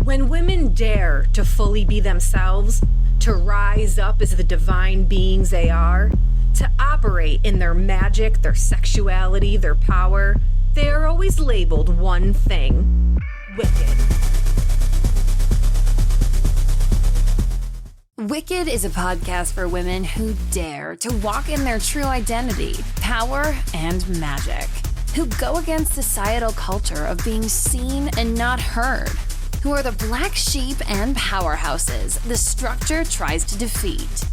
When women dare to fully be themselves, to rise up as the divine beings they are, to operate in their magic, their sexuality, their power, they are always labeled one thing: wicked. Wicked is a podcast for women who dare to walk in their true identity, power, and magic, who go against societal culture of being seen and not heard, who are the black sheep and powerhouses the structure tries to defeat.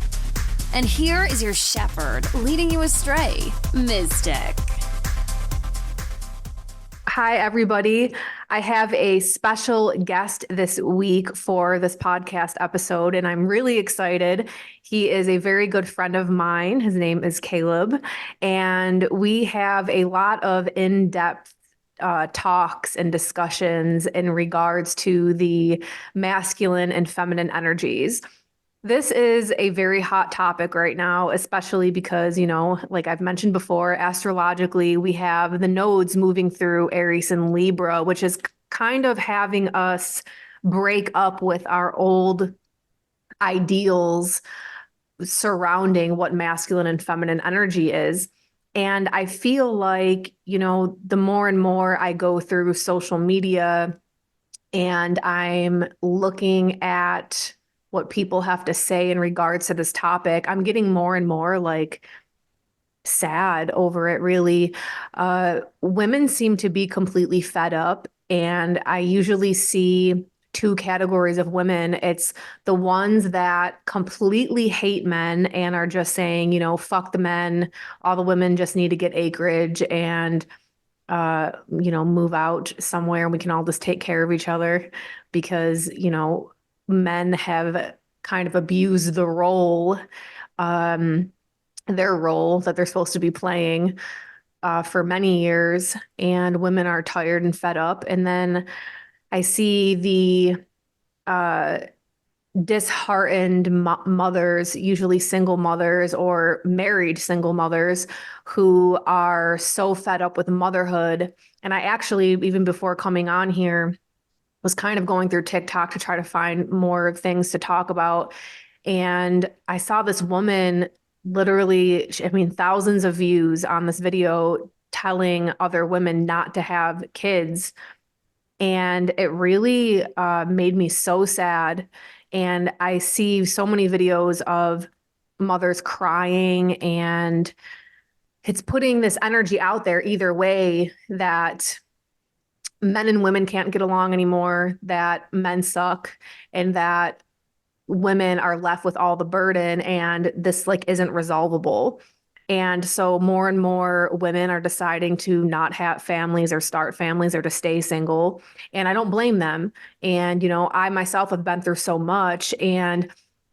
And here is your shepherd leading you astray, Mystic. Hi, everybody. I have a special guest this week for this podcast episode, and I'm really excited. He is a very good friend of mine. His name is Caleb, and we have a lot of in-depth talks and discussions in regards to the masculine and feminine energies. This is a very hot topic right now, especially because, like I've mentioned before, astrologically, we have the nodes moving through Aries and Libra, which is kind of having us break up with our old ideals surrounding what masculine and feminine energy is. And I feel like, the more and more I go through social media and I'm looking at what people have to say in regards to this topic, I'm getting more and more sad over it, really. Women seem to be completely fed up, and I usually see two categories of women. It's the ones that completely hate men and are just saying, fuck the men, all the women just need to get acreage and move out somewhere and we can all just take care of each other because, men have kind of abused the role, their role that they're supposed to be playing for many years, and women are tired and fed up. And then I see the disheartened mothers, usually single mothers or married single mothers, who are so fed up with motherhood. And I actually, even before coming on here, was kind of going through TikTok to try to find more things to talk about. And I saw this woman literally, thousands of views on this video telling other women not to have kids. And it really made me so sad. And I see so many videos of mothers crying, and it's putting this energy out there either way that men and women can't get along anymore, that men suck, and that women are left with all the burden, and this isn't resolvable. And so more and more women are deciding to not have families or start families or to stay single. And I don't blame them. And, I myself have been through so much. And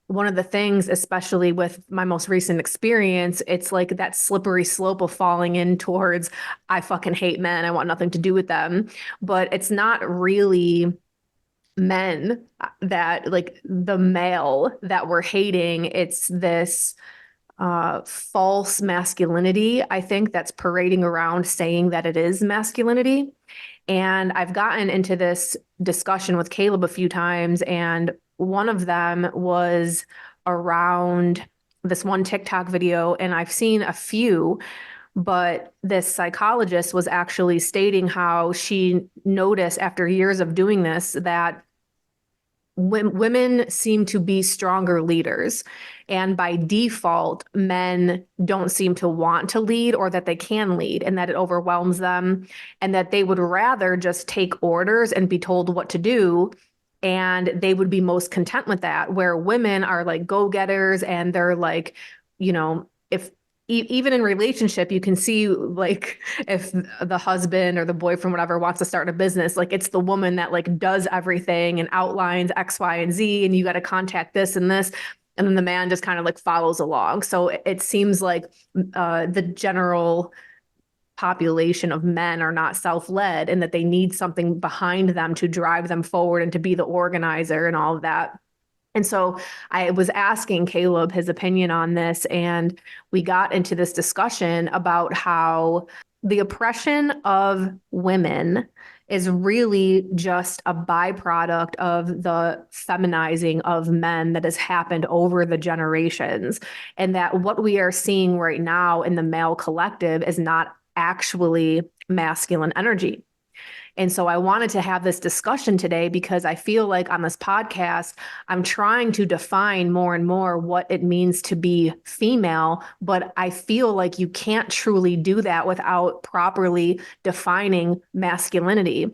one of the things, especially with my most recent experience, it's like that slippery slope of falling in towards, I fucking hate men, I want nothing to do with them. But it's not really men that the male that we're hating. It's this false masculinity, I think, that's parading around saying that it is masculinity. And I've gotten into this discussion with Caleb a few times, and one of them was around this one TikTok video, and I've seen a few, but this psychologist was actually stating how she noticed after years of doing this that women seem to be stronger leaders. And by default, men don't seem to want to lead, or that they can lead, and that it overwhelms them, and that they would rather just take orders and be told what to do. And they would be most content with that, where women are go-getters, and they're if even in relationship, you can see if the husband or the boyfriend, whatever, wants to start a business, it's the woman that does everything and outlines X, Y, and Z, and you got to contact this and this. And then the man just kind of follows along. So it seems like the general population of men are not self-led, and that they need something behind them to drive them forward and to be the organizer and all of that. And so I was asking Caleb his opinion on this, and we got into this discussion about how the oppression of women is really just a byproduct of the feminizing of men that has happened over the generations. And that what we are seeing right now in the male collective is not actually masculine energy. And so I wanted to have this discussion today because I feel like on this podcast, I'm trying to define more and more what it means to be female, but I feel like you can't truly do that without properly defining masculinity.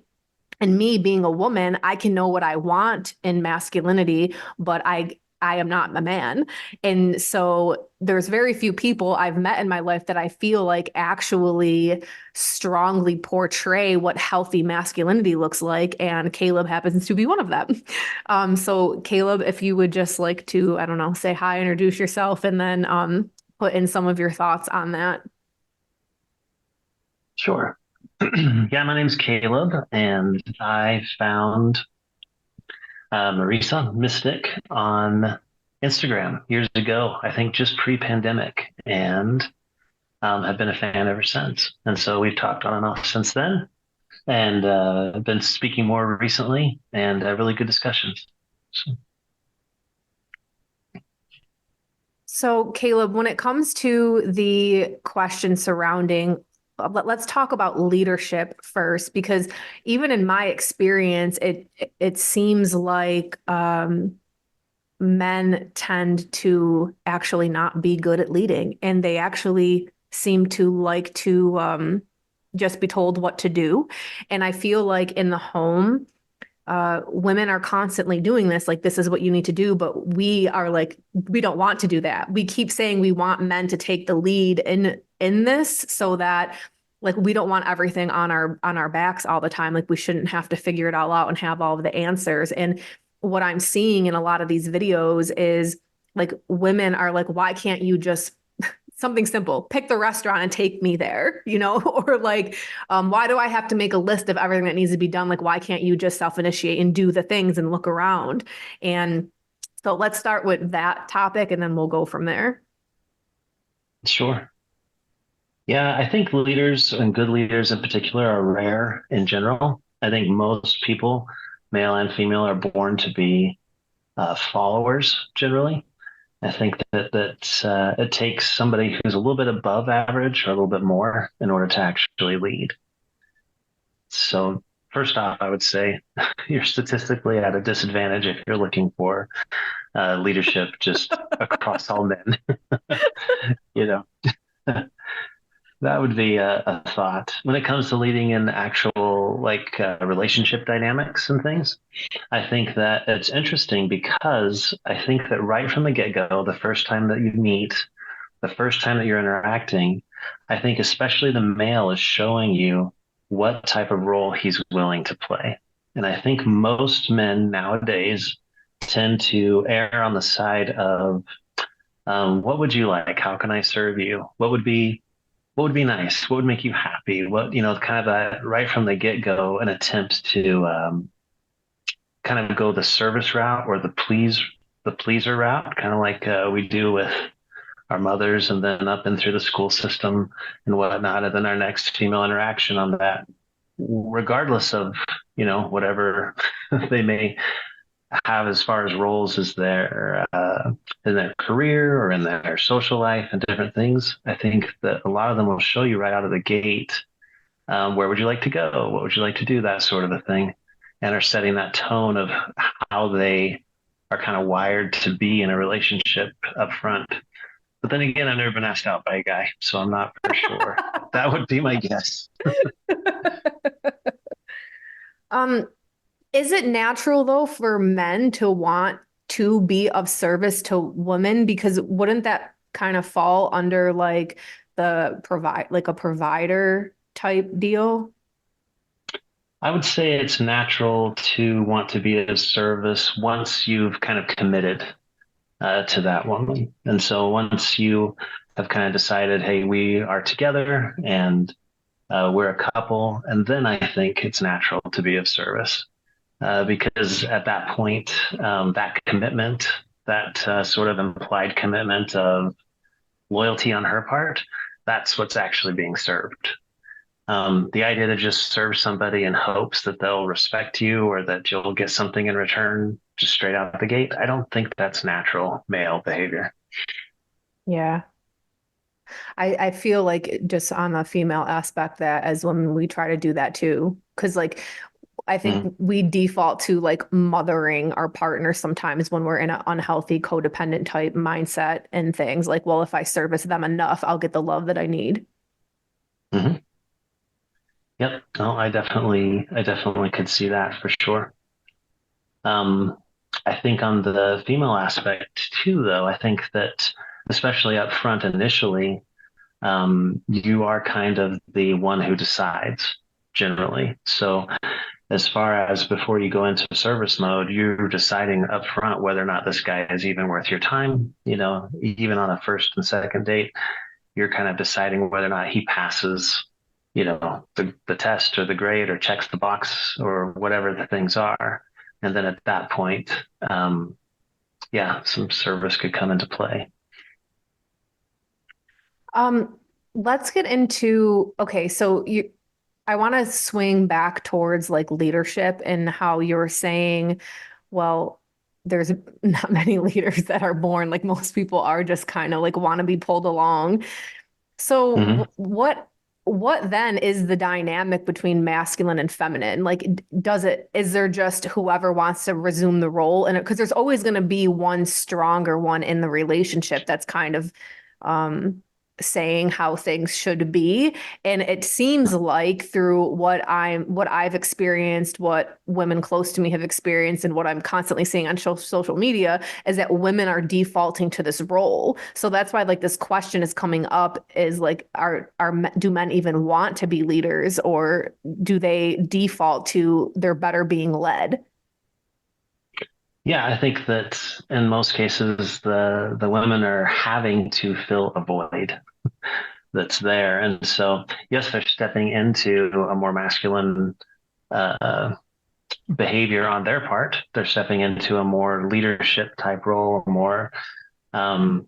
And me being a woman, I can know what I want in masculinity, but I am not a man. And so there's very few people I've met in my life that I feel like actually strongly portray what healthy masculinity looks like. And Caleb happens to be one of them. So Caleb, if you would just like to, I don't know, say hi, introduce yourself, and then put in some of your thoughts on that. Sure. Yeah, my name's Caleb, and I found Marisa Mystic on Instagram years ago, I think just pre-pandemic, and have been a fan ever since. And so we've talked on and off since then, and been speaking more recently, and really good discussions. So, Caleb, when it comes to the question surrounding, let's talk about leadership first, because even in my experience, it seems like men tend to actually not be good at leading, and they actually seem to like to just be told what to do. And I feel like in the home, women are constantly doing this, like, this is what you need to do, but we are like, we don't want to do that. We keep saying we want men to take the lead in this, so that, like, we don't want everything on our backs all the time. Like, we shouldn't have to figure it all out and have all of the answers. And what I'm seeing in a lot of these videos is, like, women are like, why can't you just something simple, pick the restaurant and take me there, or like, why do I have to make a list of everything that needs to be done? Like, why can't you just self-initiate and do the things and look around? And so let's start with that topic, and then we'll go from there. Sure. Yeah, I think leaders, and good leaders in particular, are rare in general. I think most people, male and female, are born to be followers generally. I think that it takes somebody who's a little bit above average or a little bit more in order to actually lead. So first off, I would say you're statistically at a disadvantage if you're looking for leadership just across all men. That would be a thought. When it comes to leading in actual relationship dynamics and things, I think that it's interesting because I think that right from the get-go, the first time that you meet, the first time that you're interacting, I think especially the male is showing you what type of role he's willing to play. And I think most men nowadays tend to err on the side of, what would you like? How can I serve you? What would be nice? What would make you happy? Kind of that right from the get-go, an attempt to kind of go the service route or the pleaser route, kind of like we do with our mothers, and then up and through the school system and whatnot. And then our next female interaction on that, regardless of, whatever they may have as far as roles as in their career or in their social life and different things. I think that a lot of them will show you right out of the gate, where would you like to go? What would you like to do? That sort of a thing. And are setting that tone of how they are kind of wired to be in a relationship up front. But then again, I've never been asked out by a guy, so I'm not for sure. That would be my guess. Is it natural, though, for men to want to be of service to women? Because wouldn't that kind of fall under like a provider type deal? I would say it's natural to want to be of service once you've kind of committed to that woman. And so once you have kind of decided, hey, we are together and we're a couple, and then I think it's natural to be of service. Because at that point, that commitment, that sort of implied commitment of loyalty on her part, that's what's actually being served. The idea to just serve somebody in hopes that they'll respect you or that you'll get something in return just straight out the gate, I don't think that's natural male behavior. Yeah. I feel like just on the female aspect that as women, we try to do that too. Cause like, I think Mhm. we default to like mothering our partner sometimes when we're in an unhealthy codependent type mindset and things like, well, if I service them enough, I'll get the love that I need. Mhm. Yep. No, I definitely could see that for sure. Um, I think on the female aspect too, though, I think that especially up front initially, you are kind of the one who decides generally. So as far as before you go into service mode, you're deciding up front whether or not this guy is even worth your time. Even on a first and second date, you're kind of deciding whether or not he passes, the test or the grade or checks the box or whatever the things are. And then at that point, yeah, some service could come into play. Um, let's get into, okay, so I want to swing back towards like leadership and how you're saying, well, there's not many leaders that are born like most people are just kind of like want to be pulled along. So Hmm. what then is the dynamic between masculine and feminine? Like, is there just whoever wants to resume the role? And because there's always going to be one stronger one in the relationship that's kind of um, saying how things should be. And it seems like through what I've experienced, what women close to me have experienced, and what I'm constantly seeing on social media is that women are defaulting to this role. So that's why like this question is coming up is like, do men even want to be leaders, or do they default to they're better being led? Yeah, I think that in most cases the women are having to fill a void that's there, and so yes, they're stepping into a more masculine uh, behavior on their part. They're stepping into a more leadership type role, more um,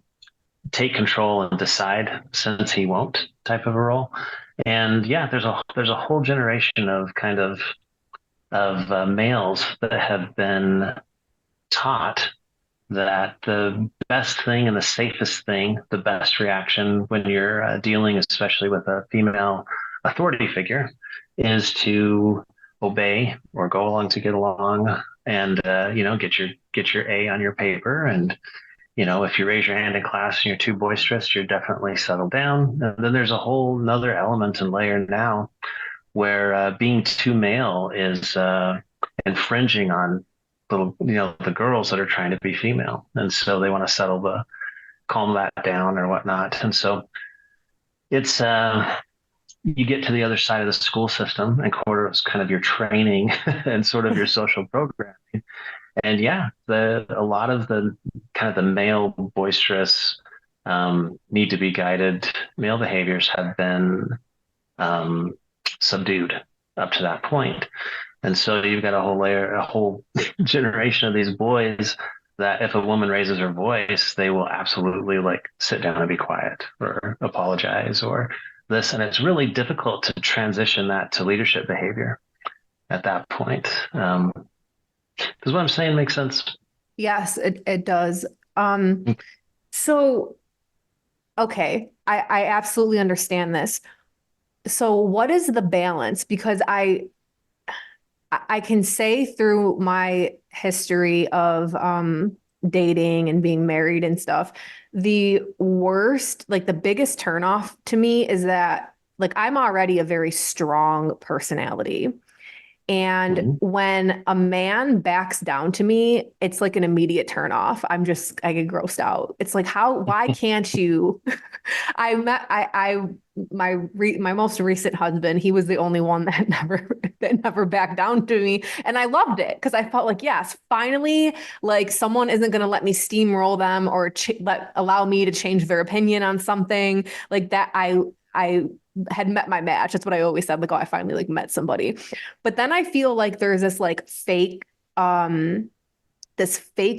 take control and decide since he won't type of a role. And yeah, there's a whole generation of kind of males that have been taught that the best thing and the safest thing, the best reaction when you're dealing, especially with a female authority figure, is to obey or go along to get along, and get your A on your paper. And if you raise your hand in class and you're too boisterous, you're definitely settled down. And then there's a whole nother element and layer now where being too male is infringing on the girls that are trying to be female, and so they want to calm that down or whatnot. And so it's you get to the other side of the school system and quarter is kind of your training and sort of your social program. And yeah, a lot of the kind of the male boisterous, need to be guided male behaviors have been um, subdued up to that point. And so you've got a whole generation of these boys that if a woman raises her voice, they will absolutely like sit down and be quiet or apologize or this. And it's really difficult to transition that to leadership behavior at that point. Does what I'm saying make sense? Yes, it does. So okay, I absolutely understand this. So what is the balance? Because I can say through my history of dating and being married and stuff, the worst, like the biggest turnoff to me is that like I'm already a very strong personality. And Mhm. when a man backs down to me, it's like an immediate turn off. I get grossed out. It's like, why can't you? My most recent husband, he was the only one that never backed down to me. And I loved it because I felt like, yes, finally, like someone isn't going to let me steamroll them or allow me to change their opinion on something like that. I had met my match. That's what I always said. Like, oh, I finally like met somebody. But then I feel like there's this fake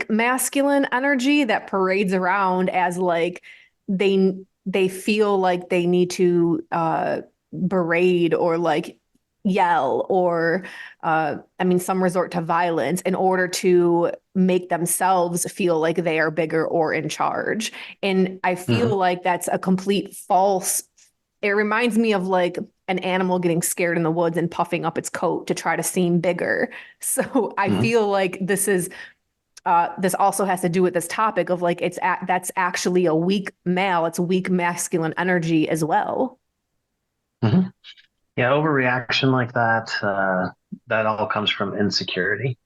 masculine energy that parades around as like they they feel like they need to berate or like yell or I mean some resort to violence in order to make themselves feel like they are bigger or in charge. And I feel Hmm. like that's a complete false. It reminds me of like an animal getting scared in the woods and puffing up its coat to try to seem bigger. So I Hmm. feel like this also has to do with this topic of like that's actually a weak male, it's weak masculine energy as well. Hmm. Yeah, overreaction like that, that all comes from insecurity.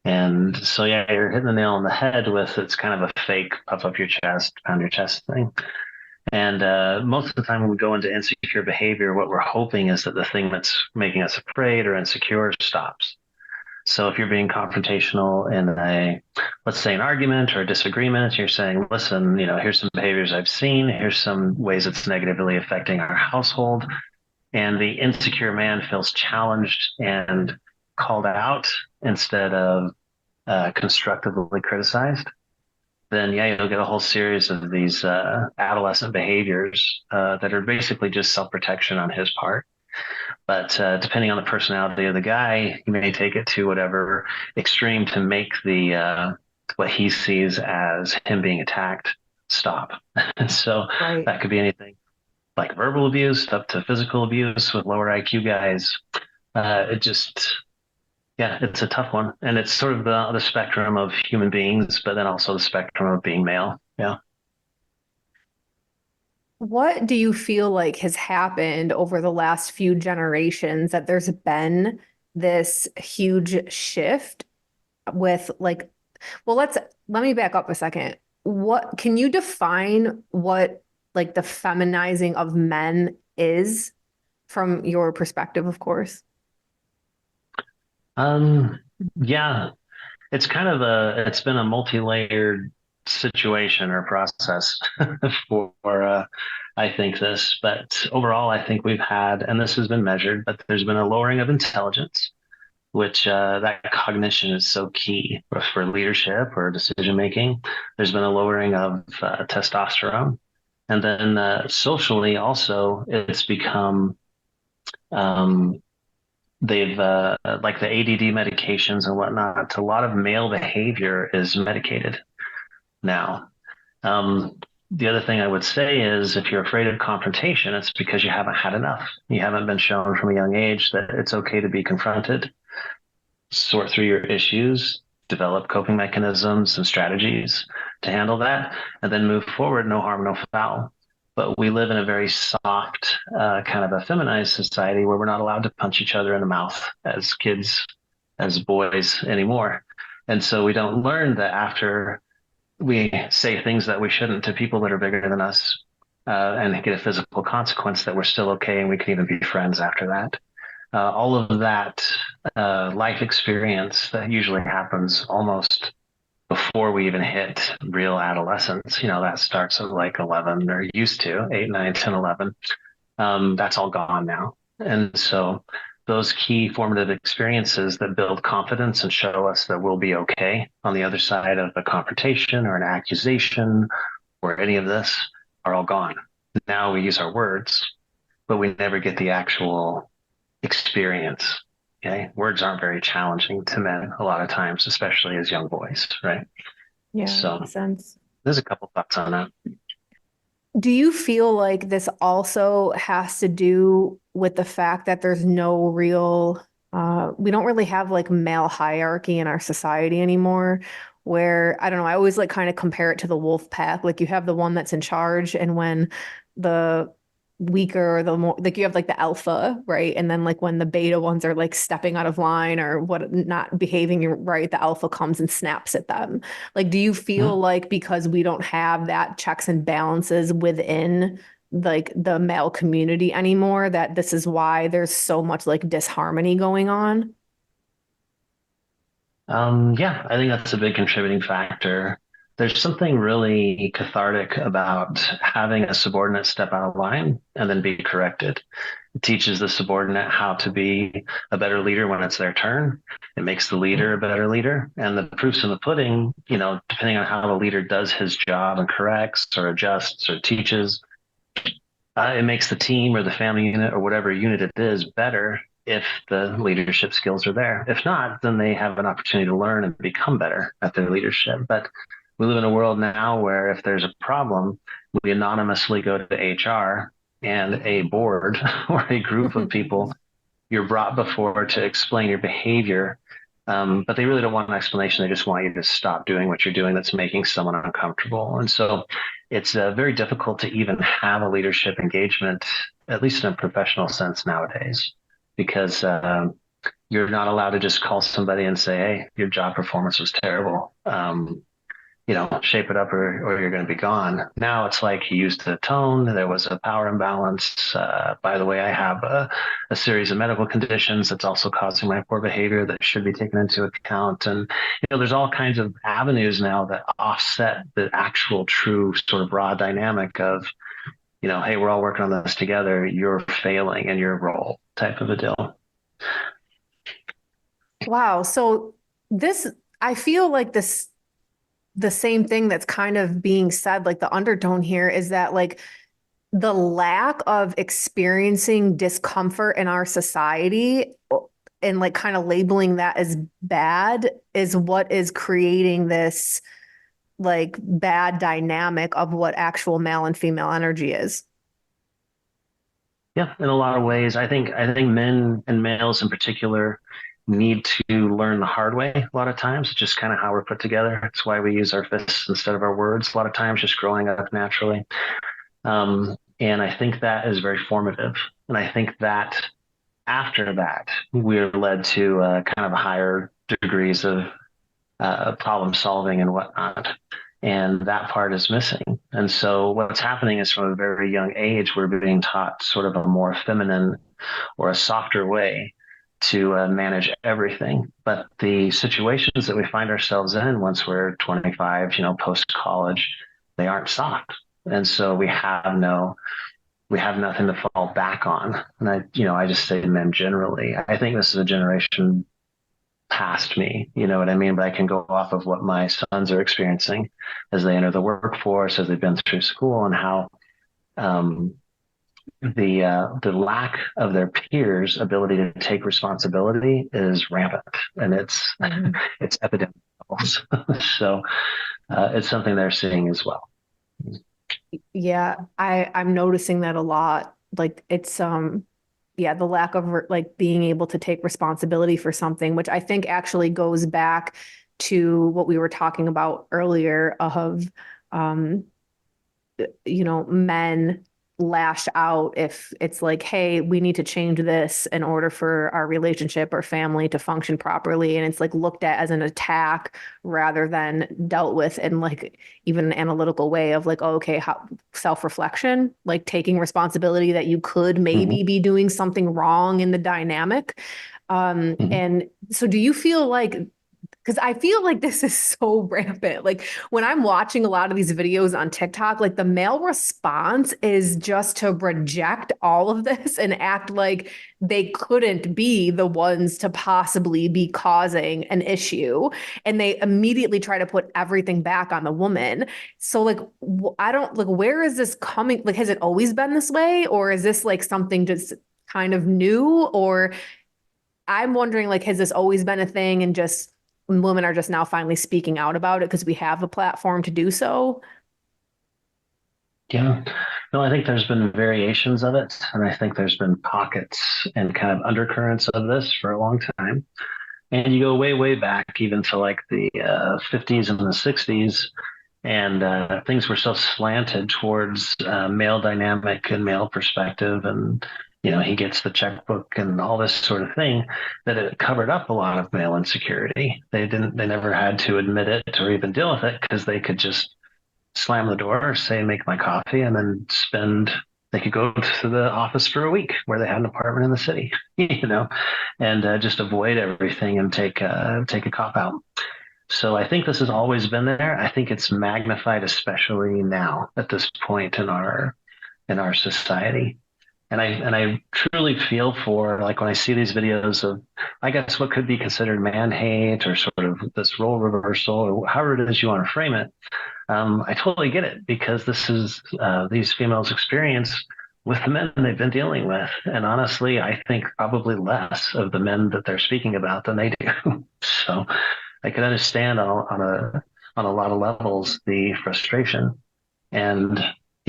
And so, yeah, you're hitting the nail on the head with it's kind of a fake puff up your chest, pound your chest thing. And most of the time when we go into insecure behavior, what we're hoping is that the thing that's making us afraid or insecure stops. So if you're being confrontational in let's say an argument or a disagreement, you're saying, listen, here's some behaviors I've seen. Here's some ways it's negatively affecting our household. And the insecure man feels challenged and called out instead of constructively criticized, then yeah, you'll get a whole series of these adolescent behaviors that are basically just self-protection on his part. But depending on the personality of the guy, he may take it to whatever extreme to make the what he sees as him being attacked stop. And so Right. that could be anything like verbal abuse up to physical abuse with lower IQ guys. It just Yeah, it's a tough one, and it's sort of the spectrum of human beings, but then also the spectrum of being male. Yeah. What do you feel like has happened over the last few generations that there's been this huge shift with like, well, let me back up a second. What can you define what like the feminizing of men is from your perspective, of course? Um, yeah, it's been a multi-layered situation or process for I think but overall, I think we've had, and this has been measured, but there's been a lowering of intelligence, which that cognition is so key for leadership or decision making. There's been a lowering of testosterone. And then socially, also, it's become um, they've like the ADD medications and whatnot. A lot of male behavior is medicated now. The other thing I would say is if you're afraid of confrontation, it's because you haven't had enough. You haven't been shown from a young age that it's okay to be confronted, sort through your issues, develop coping mechanisms and strategies to handle that, and then move forward, no harm, no foul. But we live in a very soft, kind of a feminized society where we're not allowed to punch each other in the mouth as kids, as boys anymore. And so we don't learn that after we say things that we shouldn't to people that are bigger than us, and get a physical consequence, that we're still okay and we can even be friends after that. All of that life experience that usually happens almost before we even hit real adolescence, that starts at like 11 or used to 8, 9, 10, 11. That's all gone now. And so those key formative experiences that build confidence and show us that we'll be okay on the other side of a confrontation or an accusation or any of this are all gone. Now we use our words, but we never get the actual experience. Okay. Words aren't very challenging to men a lot of times, especially as young boys, right? Yeah, So makes sense. there's a couple thoughts on that. Do you feel like this also has to do with the fact that there's no real, we don't really have like male hierarchy in our society anymore, where I don't know, I always like kind of compare it to the wolf pack. Like you have the one that's in charge, and when the weaker or the more like you have like the alpha, right? And then like when the beta ones are like stepping out of line or what not behaving right, the alpha comes and snaps at them. Like, do you feel Mhm. like because we don't have that checks and balances within like the male community anymore, that this is why there's so much like disharmony going on? Yeah, I think that's a big contributing factor. There's something really cathartic about having a subordinate step out of line and then be corrected. It teaches the subordinate how to be a better leader when it's their turn. It makes the leader a better leader. And the proof's in the pudding, depending on how the leader does his job and corrects or adjusts or teaches, It makes the team or the family unit or whatever unit it is better if the leadership skills are there. If not, then they have an opportunity to learn and become better at their leadership. But we live in a world now where if there's a problem, we anonymously go to HR, and a board or a group of people you're brought before to explain your behavior. But they really don't want an explanation. They just want you to stop doing what you're doing that's making someone uncomfortable. And so it's very difficult to even have a leadership engagement, at least in a professional sense nowadays, because you're not allowed to just call somebody and say, hey, your job performance was terrible. Shape it up or you're going to be gone. Now it's like he used the tone. There was a power imbalance. By the way, I have a series of medical conditions that's also causing my poor behavior that should be taken into account. And, there's all kinds of avenues now that offset the actual true sort of raw dynamic of, hey, we're all working on this together. You're failing in your role type of a deal. Wow. So I feel like the same thing that's kind of being said, like the undertone here is that like the lack of experiencing discomfort in our society and like kind of labeling that as bad is what is creating this like bad dynamic of what actual male and female energy is. Yeah, in a lot of ways. I think men and males in particular need to learn the hard way a lot of times. It's just kind of how we're put together. It's why we use our fists instead of our words a lot of times, just growing up naturally. And I think that is very formative. And I think that after that, we're led to kind of higher degrees of problem solving and whatnot. And that part is missing. And so what's happening is from a very young age, we're being taught sort of a more feminine or a softer way to manage everything. But the situations that we find ourselves in once we're 25, post college, they aren't soft. And so we have nothing to fall back on. And I just say to men generally, I think this is a generation past me, you know what I mean? But I can go off of what my sons are experiencing as they enter the workforce, as they've been through school, and how the lack of their peers' ability to take responsibility is rampant, and it's epidemic levels. So it's something they're seeing as well. Yeah, I'm noticing that a lot. Like it's the lack of like being able to take responsibility for something, which I think actually goes back to what we were talking about earlier of men lash out if it's like, hey, we need to change this in order for our relationship or family to function properly. And it's like looked at as an attack rather than dealt with in like even an analytical way of like, oh, okay, self-reflection, like taking responsibility that you could maybe be doing something wrong in the dynamic. And so do you feel like, because I feel like this is so rampant. Like when I'm watching a lot of these videos on TikTok, like the male response is just to reject all of this and act like they couldn't be the ones to possibly be causing an issue. And they immediately try to put everything back on the woman. So like, I don't like, where is this coming? Like, has it always been this way? Or is this like something just kind of new? Or I'm wondering, like, has this always been a thing and just women are just now finally speaking out about it because we have a platform to do so? Yeah. No, I think there's been variations of it. And I think there's been pockets and kind of undercurrents of this for a long time. And you go way, way back, even to like the 50s and the 60s. And things were so slanted towards male dynamic and male perspective. And he gets the checkbook and all this sort of thing, that it covered up a lot of male insecurity. They never had to admit it or even deal with it because they could just slam the door, say, make my coffee, and then they could go to the office for a week where they had an apartment in the city, and just avoid everything and take a cop out. So I think this has always been there. I think it's magnified, especially now at this point in our society. And I truly feel for, like, when I see these videos of, I guess, what could be considered man hate or sort of this role reversal or however it is you want to frame it. I totally get it, because this is these females' experience with the men they've been dealing with. And honestly, I think probably less of the men that they're speaking about than they do. So I can understand on a lot of levels the frustration. And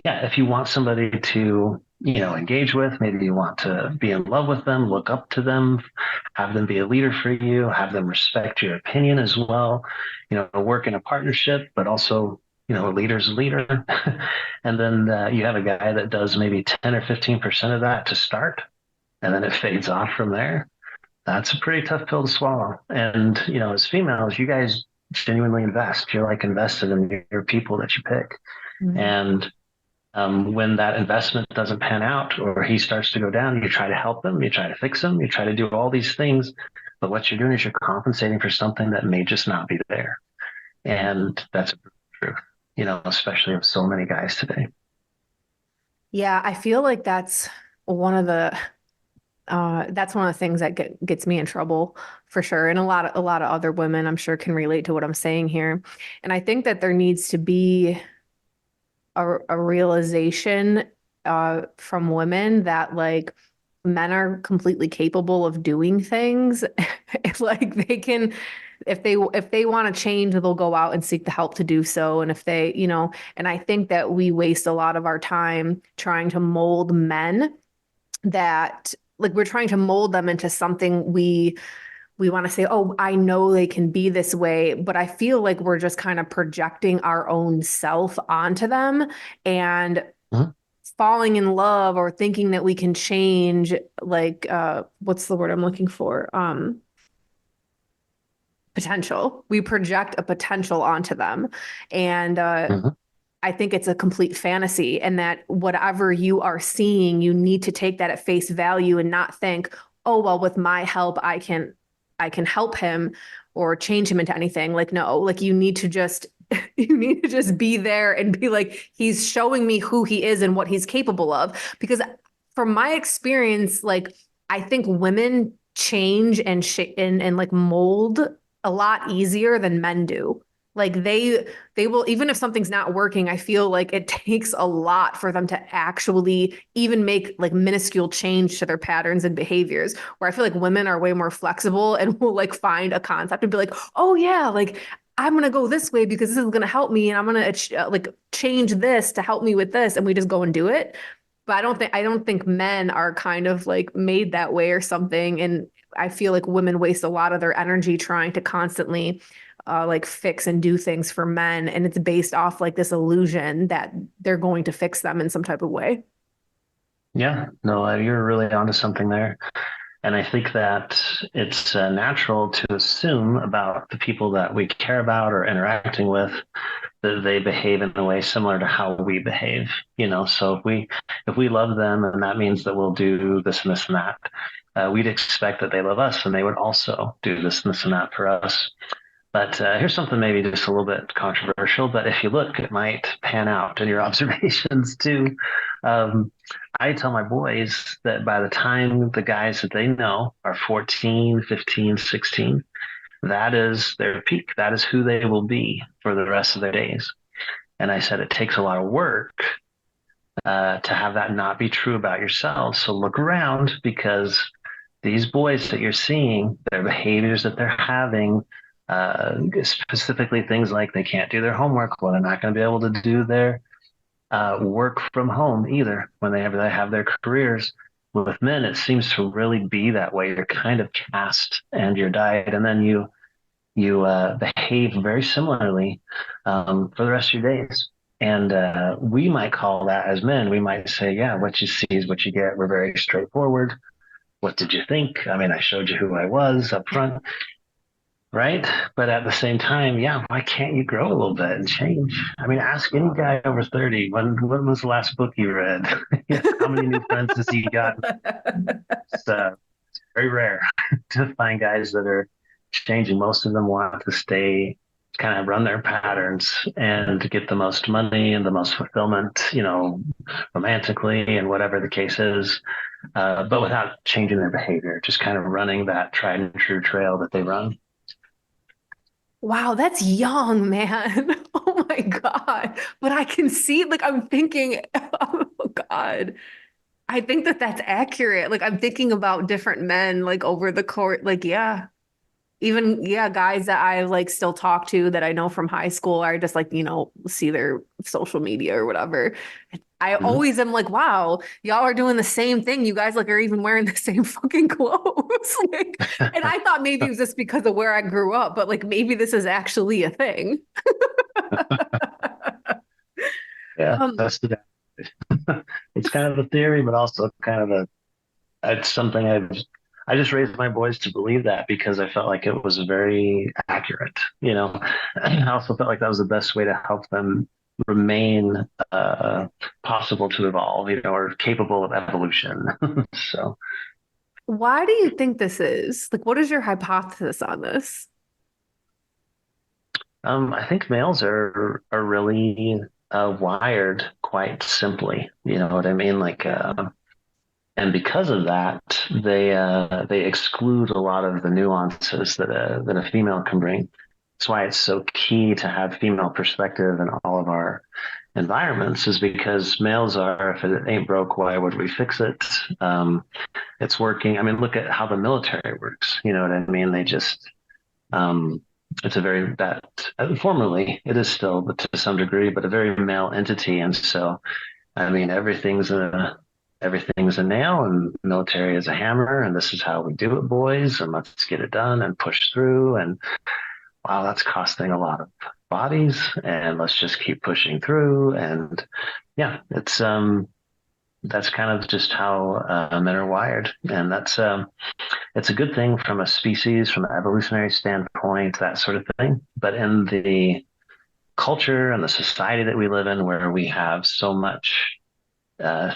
yeah, if you want somebody to, engage with, maybe you want to be in love with them, look up to them, have them be a leader for you, have them respect your opinion as well, work in a partnership, but also, a leader's a leader. And then you have a guy that does maybe 10 or 15% of that to start, and then it fades off from there. That's a pretty tough pill to swallow. And, as females, you guys genuinely invest. You're like invested in your people that you pick. Mm-hmm. And when that investment doesn't pan out or he starts to go down, you try to help him, you try to fix him, you try to do all these things. But what you're doing is you're compensating for something that may just not be there. And that's true, especially of so many guys today. Yeah, I feel like that's one of the things that gets me in trouble for sure. And a lot of other women, I'm sure, can relate to what I'm saying here. And I think that there needs to be a realization from women that like men are completely capable of doing things. Like they can, if they want to change, they'll go out and seek the help to do so. And if they, and I think that we waste a lot of our time trying to mold men that like we're trying to mold them into something we want to say, oh, I know they can be this way, but I feel like we're just kind of projecting our own self onto them and falling in love or thinking that we can change, like, what's the word I'm looking for? Potential. We project a potential onto them. And I think it's a complete fantasy, and that whatever you are seeing, you need to take that at face value and not think, oh, well, with my help, I can help him or change him into anything. Like, no, like you need to just be there and be like, he's showing me who he is and what he's capable of. Because from my experience, like, I think women change and like mold a lot easier than men do. Like they will, even if something's not working, I feel like it takes a lot for them to actually even make like minuscule change to their patterns and behaviors, where I feel like women are way more flexible and will like find a concept and be like, oh yeah, like I'm going to go this way because this is going to help me. And I'm going to like change this to help me with this. And we just go and do it. But I don't think men are kind of like made that way or something. And I feel like women waste a lot of their energy trying to constantly like fix and do things for men. And it's based off like this illusion that they're going to fix them in some type of way. Yeah, no, you're really onto something there. And I think that it's natural to assume about the people that we care about or interacting with that they behave in a way similar to how we behave. So if we love them, and that means that we'll do this and this and that, we'd expect that they love us and they would also do this and this and that for us. But here's something maybe just a little bit controversial, but if you look, it might pan out in your observations too. I tell my boys that by the time the guys that they know are 14, 15, 16, that is their peak. That is who they will be for the rest of their days. And I said, it takes a lot of work to have that not be true about yourself. So look around, because these boys that you're seeing, their behaviors that they're having, specifically things like they can't do their homework, well, they're not going to be able to do their work from home either when they have their careers. With men, it seems to really be that way. You're kind of cast and you're diet, and then you behave very similarly for the rest of your days. And we might call that, as men, we might say, yeah, what you see is what you get. We're very straightforward. What did you think? I mean, I showed you who I was up front. Right. But at the same time, yeah, why can't you grow a little bit and change? I mean, ask any guy over 30, when was the last book you read? How many new friends has he got? It's very rare to find guys that are changing. Most of them want to stay, kind of run their patterns and to get the most money and the most fulfillment, romantically and whatever the case is, but without changing their behavior, just kind of running that tried and true trail that they run. Wow, that's young, man. Oh my God. But I can see, like, I'm thinking, oh God. I think that that's accurate. Like I'm thinking about different men like over the court, like yeah, even yeah, guys that I like still talk to that I know from high school. I just like, see their social media or whatever. I Mhm. always am like, wow, y'all are doing the same thing. You guys like are even wearing the same fucking clothes. Like, and I thought maybe it was just because of where I grew up, but like maybe this is actually a thing. Yeah, Um, that's the. It's kind of a theory, but also kind of a. It's something I just raised my boys to believe that because I felt like it was very accurate. I also felt like that was the best way to help them remain possible to evolve, or capable of evolution. So why do you think this is? Like, what is your hypothesis on this? I think males are really wired quite simply. You know what I mean? Like, and because of that, they exclude a lot of the nuances that a female can bring. That's why it's so key to have female perspective in all of our environments, is because males are, if it ain't broke, why would we fix it? It's working. I mean, look at how the military works. You know what I mean? They just um, it's a very that formerly it is still, but to some degree, but a very male entity, and so I mean everything's a nail, and military is a hammer, and this is how we do it, boys, and let's get it done and push through. And wow, that's costing a lot of bodies, and let's just keep pushing through. And yeah, that's kind of just how men are wired, and it's a good thing from a species, from an evolutionary standpoint, that sort of thing. But in the culture and the society that we live in, where we have so much,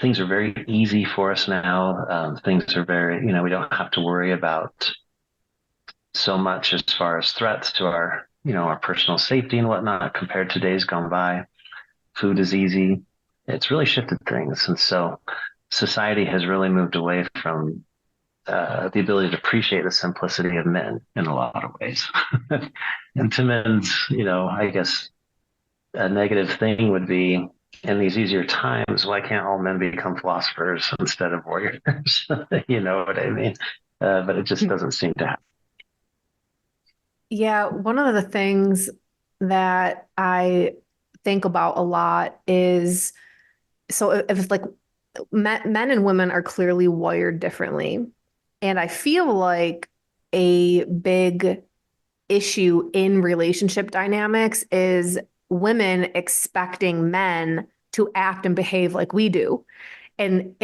things are very easy for us now. Things are very, we don't have to worry about so much as far as threats to our personal safety and whatnot compared to days gone by. Food is easy. It's really shifted things. And so society has really moved away from the ability to appreciate the simplicity of men in a lot of ways. And to men's, I guess a negative thing would be, in these easier times, why can't all men become philosophers instead of warriors? You know what I mean? But it just doesn't seem to happen. Yeah, one of the things that I think about a lot is so if it's like men and women are clearly wired differently. And I feel like a big issue in relationship dynamics is women expecting men to act and behave like we do. And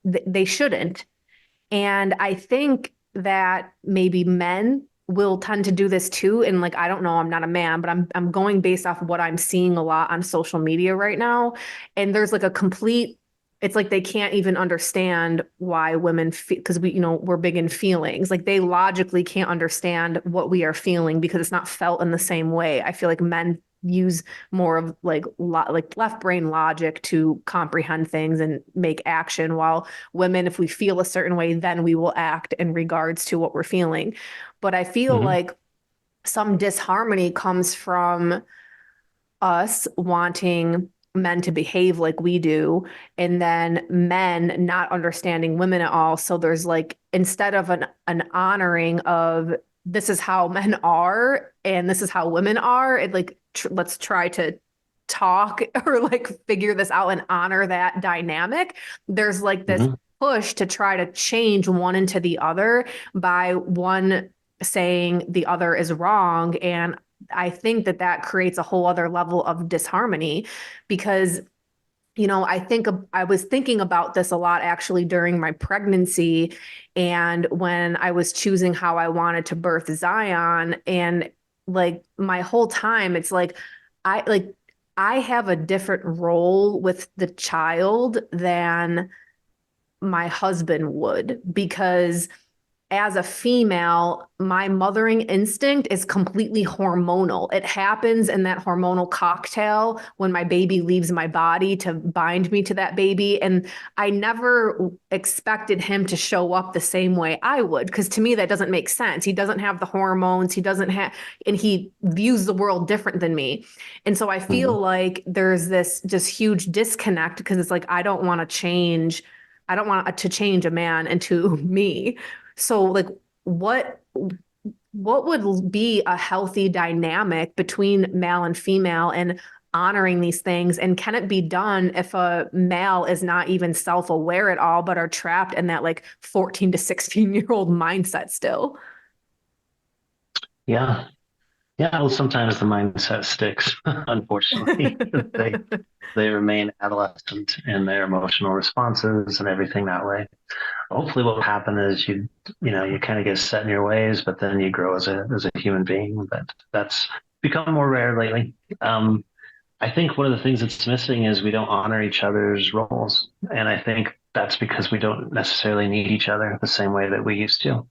they shouldn't. And I think that maybe men will tend to do this too. And like, I don't know, I'm not a man, but I'm going based off of what I'm seeing a lot on social media right now. And there's like a complete, it's like they can't even understand why women feel, because we're big in feelings. Like they logically can't understand what we are feeling because it's not felt in the same way. I feel like men use more of like left brain logic to comprehend things and make action, while women, if we feel a certain way, then we will act in regards to what we're feeling. But I feel Mm-hmm. like some disharmony comes from us wanting men to behave like we do, and then men not understanding women at all. So there's like, instead of an honoring of this is how men are and this is how women are, it like let's try to talk or like figure this out and honor that dynamic. There's like this Mm-hmm. push to try to change one into the other by one saying the other is wrong. And I think that that creates a whole other level of disharmony because, I was thinking about this a lot actually during my pregnancy and when I was choosing how I wanted to birth Zion. And like my whole time, it's like I have a different role with the child than my husband would because as a female, my mothering instinct is completely hormonal. It happens in that hormonal cocktail when my baby leaves my body to bind me to that baby. And I never expected him to show up the same way I would, because to me, that doesn't make sense. He doesn't have the hormones. He doesn't have, and he views the world different than me. And so I Mm-hmm. feel like there's this just huge disconnect because it's like, I don't want to change I don't want to change a man into me. So like what what would be a healthy dynamic between male and female and honoring these things? And can it be done if a male is not even self-aware at all, but are trapped in that like 14 to 16-year-old mindset still? Yeah. Yeah. Well, sometimes the mindset sticks, unfortunately. They they remain adolescent in their emotional responses and everything that way. Hopefully what will happen is you kind of get set in your ways, but then you grow as a human being. But that's become more rare lately. I think one of the things that's missing is we don't honor each other's roles. And I think that's because we don't necessarily need each other the same way that we used to.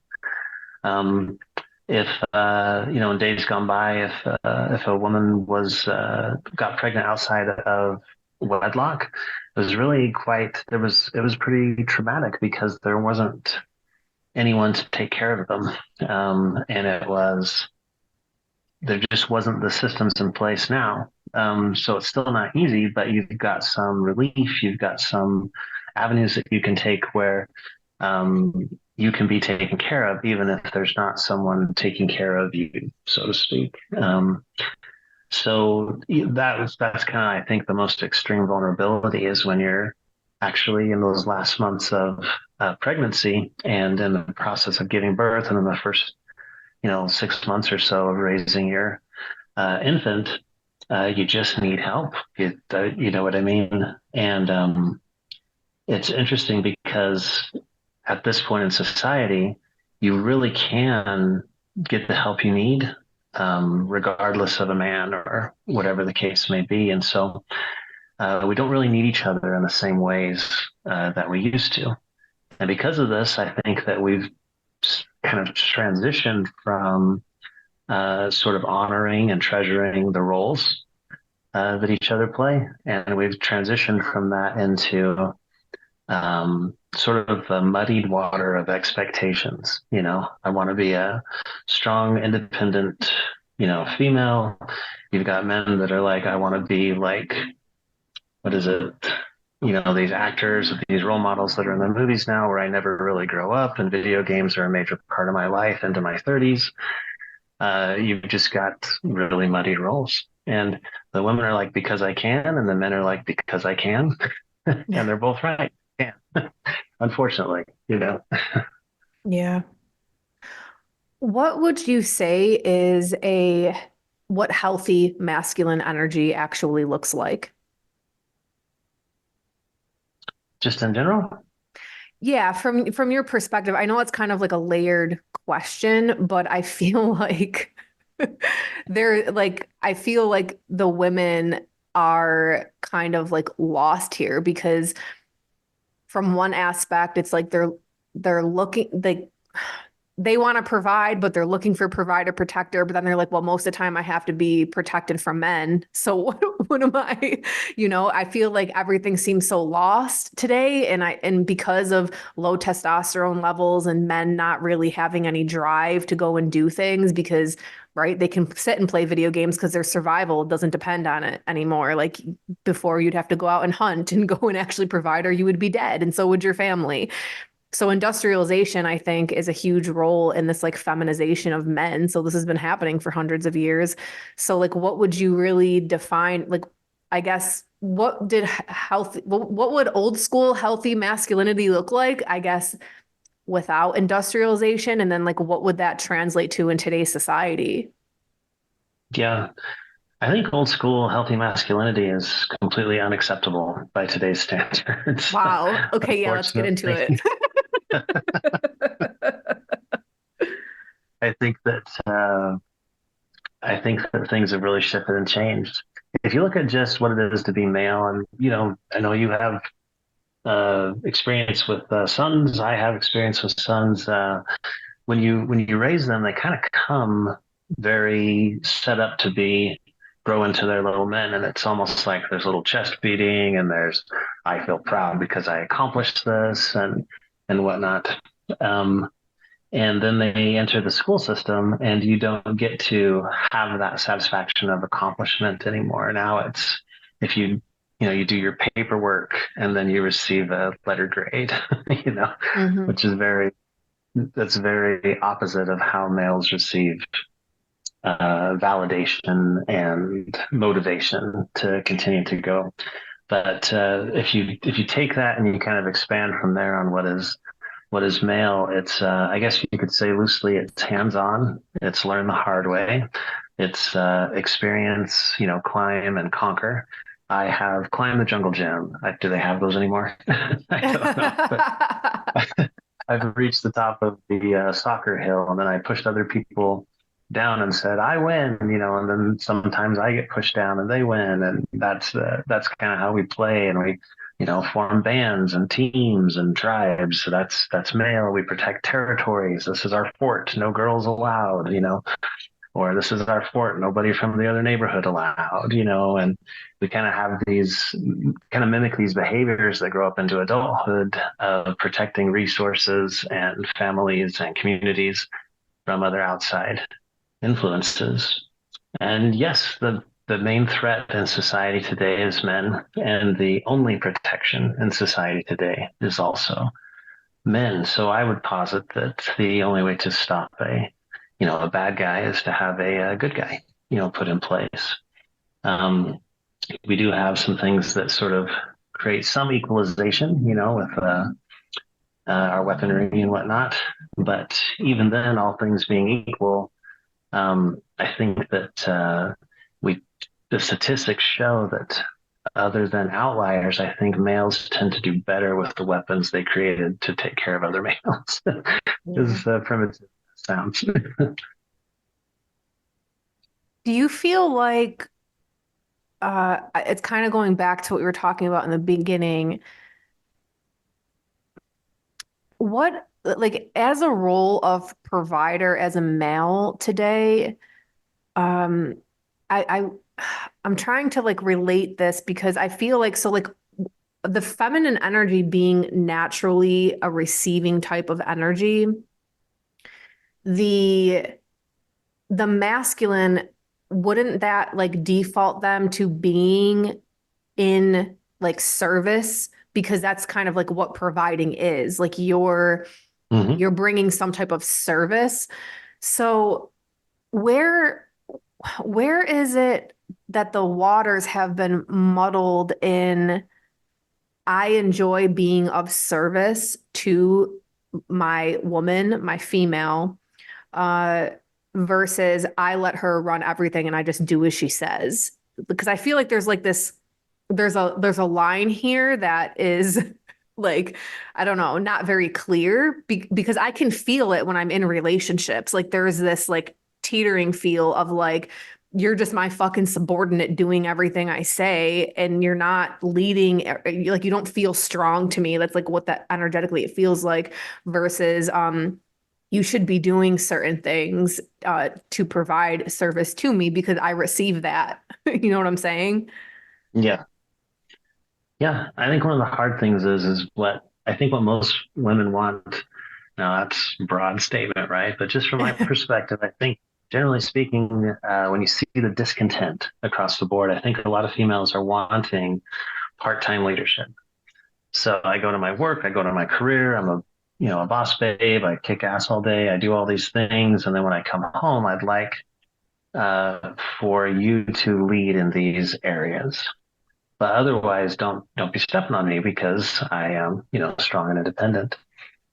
Um, if in days gone by, if a woman was got pregnant outside of wedlock, it was really quite it was pretty traumatic because there wasn't anyone to take care of them, and there just wasn't the systems in place now. So it's still not easy, but you've got some relief, you've got some avenues that you can take where you can be taken care of, even if there's not someone taking care of you, so to speak. So that's kind of, I think, the most extreme vulnerability is when you're actually in those last months of pregnancy and in the process of giving birth, and in the first 6 months or so of raising your infant. You just need help. You know what I mean? And it's interesting because at this point in society, you really can get the help you need, regardless of a man or whatever the case may be. And so we don't really need each other in the same ways that we used to. And because of this, I think that we've kind of transitioned from sort of honoring and treasuring the roles that each other play. And we've transitioned from that into sort of the muddied water of expectations. I want to be a strong, independent, female. You've got men that are like, I want to be like, what is it? These actors, these role models that are in the movies now where I never really grow up, and video games are a major part of my life into my 30s. You've just got really muddy roles. And the women are like, because I can, and the men are like, because I can. And they're both right. Yeah. Unfortunately. Yeah. What would you say is what healthy masculine energy actually looks like? Just in general? Yeah, from your perspective, I know it's kind of like a layered question, but I feel like I feel like the women are kind of like lost here because from one aspect, it's like they're looking they want to provide, but they're looking for provider protector. But then they're like, well, most of the time I have to be protected from men. So what am I? I feel like everything seems so lost today. And because of low testosterone levels and men not really having any drive to go and do things because, right, they can sit and play video games because their survival doesn't depend on it anymore. Like before you'd have to go out and hunt and go and actually provide or you would be dead. And so would your family. So industrialization, I think, is a huge role in this like feminization of men. So this has been happening for hundreds of years. So like, what would you really define? Like, I guess, what would old school healthy masculinity look like? I guess without industrialization, and then like, what would that translate to in today's society? Yeah. I think old school healthy masculinity is completely unacceptable by today's standards. Wow. Okay, yeah, let's get into it. I think that things have really shifted and changed. If you look at just what it is to be male, and I know you have experience with sons. I have experience with sons. When you raise them, they kind of come very set up to grow into their little men, and it's almost like there's a little chest beating, and there's I feel proud because I accomplished this and whatnot. And then they enter the school system, and you don't get to have that satisfaction of accomplishment anymore. Now it's if you you do your paperwork and then you receive a letter grade, you know, Hmm. which is that's very opposite of how males receive validation and motivation to continue to go. But if you take that and you kind of expand from there on what is male, it's I guess you could say loosely, it's hands-on, it's learn the hard way, it's experience, climb and conquer. I have climbed the jungle gym. Do they have those anymore? I don't know, but I've reached the top of the soccer hill, and then I pushed other people down and said, "I win," and then sometimes I get pushed down and they win, and that's kind of how we play, and we, form bands and teams and tribes. So that's male. We protect territories. This is our fort. No girls allowed. Or this is our fort, nobody from the other neighborhood allowed, and we kind of have these kind of mimic these behaviors that grow up into adulthood of protecting resources and families and communities from other outside influences. And yes, the main threat in society today is men, and the only protection in society today is also men. So I would posit that the only way to stop a bad guy is to have a good guy, put in place. Um, we do have some things that sort of create some equalization, with our weaponry and whatnot. But even then, all things being equal, I think that the statistics show that other than outliers, I think males tend to do better with the weapons they created to take care of other males. As primitive sounds. Do you feel like it's kind of going back to what we were talking about in the beginning? What, like, as a role of provider as a male today, um, I I'm trying to like relate this because I feel like so like the feminine energy being naturally a receiving type of energy, the the masculine, wouldn't that like default them to being in like service because that's kind of like what providing is, like Hmm. you're bringing some type of service. So where where is it that the waters have been muddled in I enjoy being of service to my woman, my female, uh, versus I let her run everything and I just do as she says. Because I feel like there's like this, there's a line here that is like, I don't know, not very clear because I can feel it when I'm in relationships. Like there's this like teetering feel of like, you're just my fucking subordinate doing everything I say, and you're not leading, like you don't feel strong to me. That's like what that energetically it feels like versus you should be doing certain things to provide service to me because I receive that. You know what I'm saying? Yeah. Yeah. I think one of the hard things is what I think what most women want. Now that's a broad statement, right? But just from my perspective, I think generally speaking, when you see the discontent across the board, I think a lot of females are wanting part-time leadership. So I go to my work, I go to my career, I'm a boss babe, I kick ass all day, I do all these things. And then when I come home, I'd like for you to lead in these areas. But otherwise, don't be stepping on me because I am, strong and independent.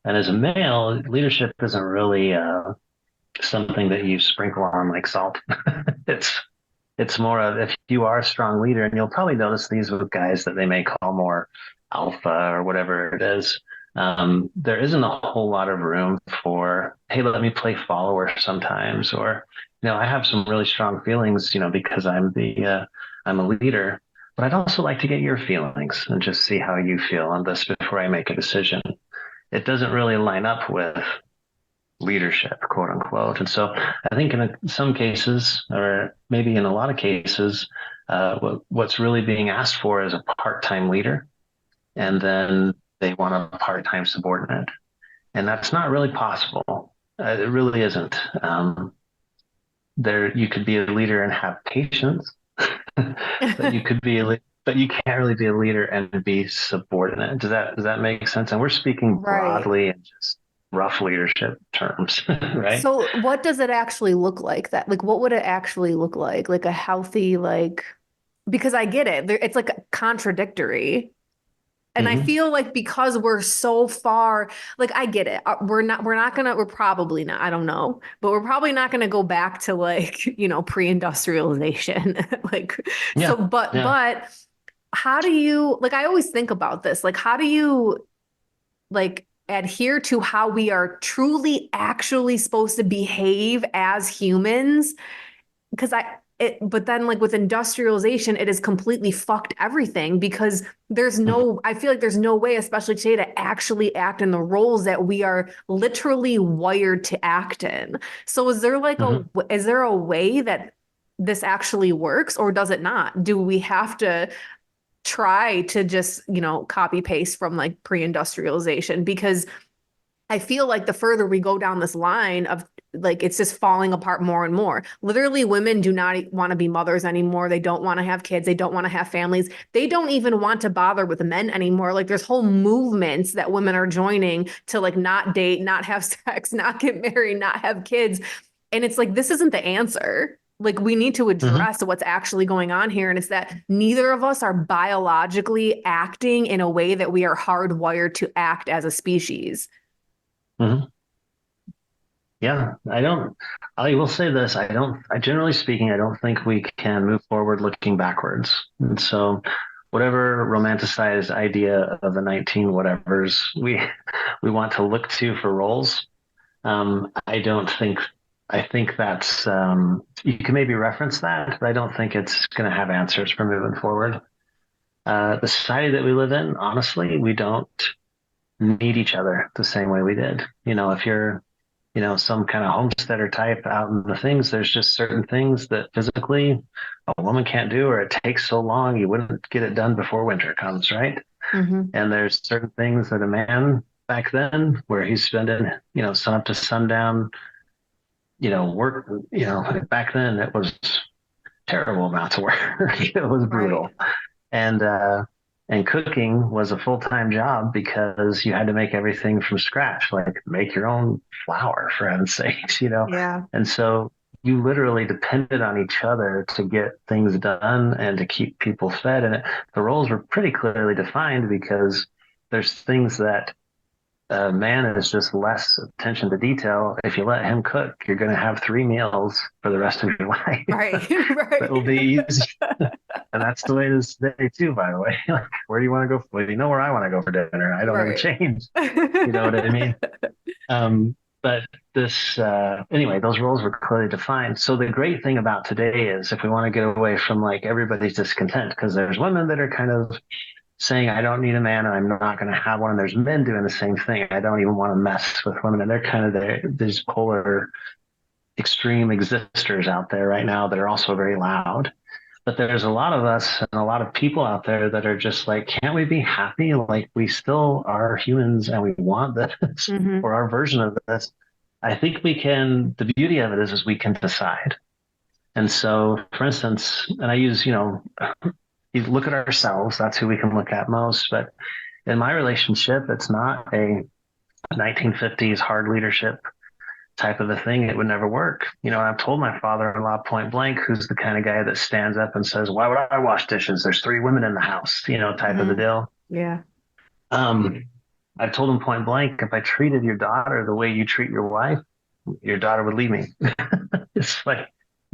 And as a male, leadership isn't really something that you sprinkle on like salt. it's it's more of if you are a strong leader, and you'll probably notice these with guys that they may call more alpha or whatever it is. There isn't a whole lot of room for, hey, let me play follower sometimes, or I have some really strong feelings, because I'm a leader, but I'd also like to get your feelings and just see how you feel on this before I make a decision. It doesn't really line up with leadership, quote unquote. And so I think in some cases, or maybe in a lot of cases, what's really being asked for is a part-time leader, and then they want a part-time subordinate. And that's not really possible. It really isn't. You could be a leader and have patience, but you could be a leader but you can't really be a leader and be subordinate. Does that make sense? And we're speaking Right. broadly in just rough leadership terms, right? So what does it actually look like that? Like, what would it actually look like? Like a healthy, like, because I get it. It's like contradictory. And I Hmm. feel like because we're so far, like I get it. We're probably not, I don't know, but we're probably not gonna go back to like, pre-industrialization. Like, so, Yeah, yeah. but how do you, like, I always think about this, like, how do you like adhere to how we are truly actually supposed to behave as humans? Because but then like with industrialization, it has completely fucked everything because Hmm. I feel like there's no way, especially today, to actually act in the roles that we are literally wired to act in. So Hmm. is there a way that this actually works, or does it not? Do we have to try to just, copy paste from like pre-industrialization? Because I feel like the further we go down this line of like it's just falling apart more and more. Literally, women do not want to be mothers anymore. They don't want to have kids. They don't want to have families. They don't even want to bother with men anymore. Like there's whole movements that women are joining to like not date, not have sex, not get married, not have kids. And it's like this isn't the answer. Like we need to Hmm. address what's actually going on here. And it's that neither of us are biologically acting in a way that we are hardwired to act as a species. Hmm. Yeah, I will say this. Generally speaking, I don't think we can move forward looking backwards. And so, whatever romanticized idea of the 19 whatevers we want to look to for roles, I don't think, I think that's, you can maybe reference that, but I don't think it's going to have answers for moving forward. The society that we live in, honestly, we don't need each other the same way we did. If you're some kind of homesteader type out in the things, there's just certain things that physically a woman can't do, or it takes so long, you wouldn't get it done before winter comes, right? Mm-hmm. And there's certain things that a man back then, where he's spending, sun up to sundown, work, back then it was terrible amounts of work. It was Right. brutal. And cooking was a full-time job because you had to make everything from scratch, like make your own flour, for heaven's sakes. Yeah. And so you literally depended on each other to get things done and to keep people fed. And the roles were pretty clearly defined because there's things that a man is just less attention to detail. If you let him cook, you're going to have 3 meals for the rest of your life. Right. That will Right. be easy. And that's the way it is today too, by the way. Like, where do you want to go? Well, you know where I want to go for dinner. I don't ever Right. change. You know what I mean? But anyway, those roles were clearly defined. So the great thing about today is if we want to get away from like everybody's discontent, because there's women that are kind of saying, I don't need a man and I'm not going to have one. And there's men doing the same thing. I don't even want to mess with women. And they're kind of these polar extreme existers out there right now that are also very loud. But there's a lot of us and a lot of people out there that are just like, can't we be happy? Like we still are humans and we want this Hmm. or our version of this. I think we can, the beauty of it is we can decide. And so, for instance, and I use, you look at ourselves, that's who we can look at most. But in my relationship, it's not a 1950s hard leadership type of a thing. It would never work. I've told my father-in-law point blank, who's the kind of guy that stands up and says, why would I wash dishes? There's 3 women in the house, type of the Hmm. deal. Yeah. Um, I've told him point blank, if I treated your daughter the way you treat your wife, your daughter would leave me. It's like,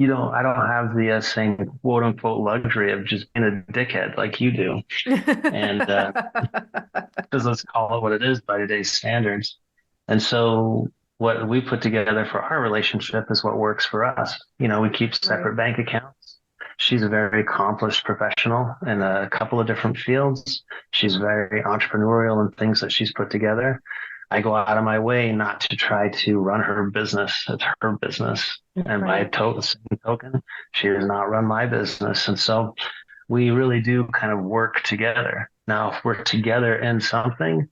I don't have the same quote unquote luxury of just being a dickhead like you do. And because let's call it what it is by today's standards. And so what we put together for our relationship is what works for us. We keep Right. separate bank accounts. She's a very accomplished professional in a couple of different fields. She's very entrepreneurial in things that she's put together. I go out of my way not to try to run her business. It's her business. And by Right. same token, she does not run my business. And so we really do kind of work together. Now, if we're together in something,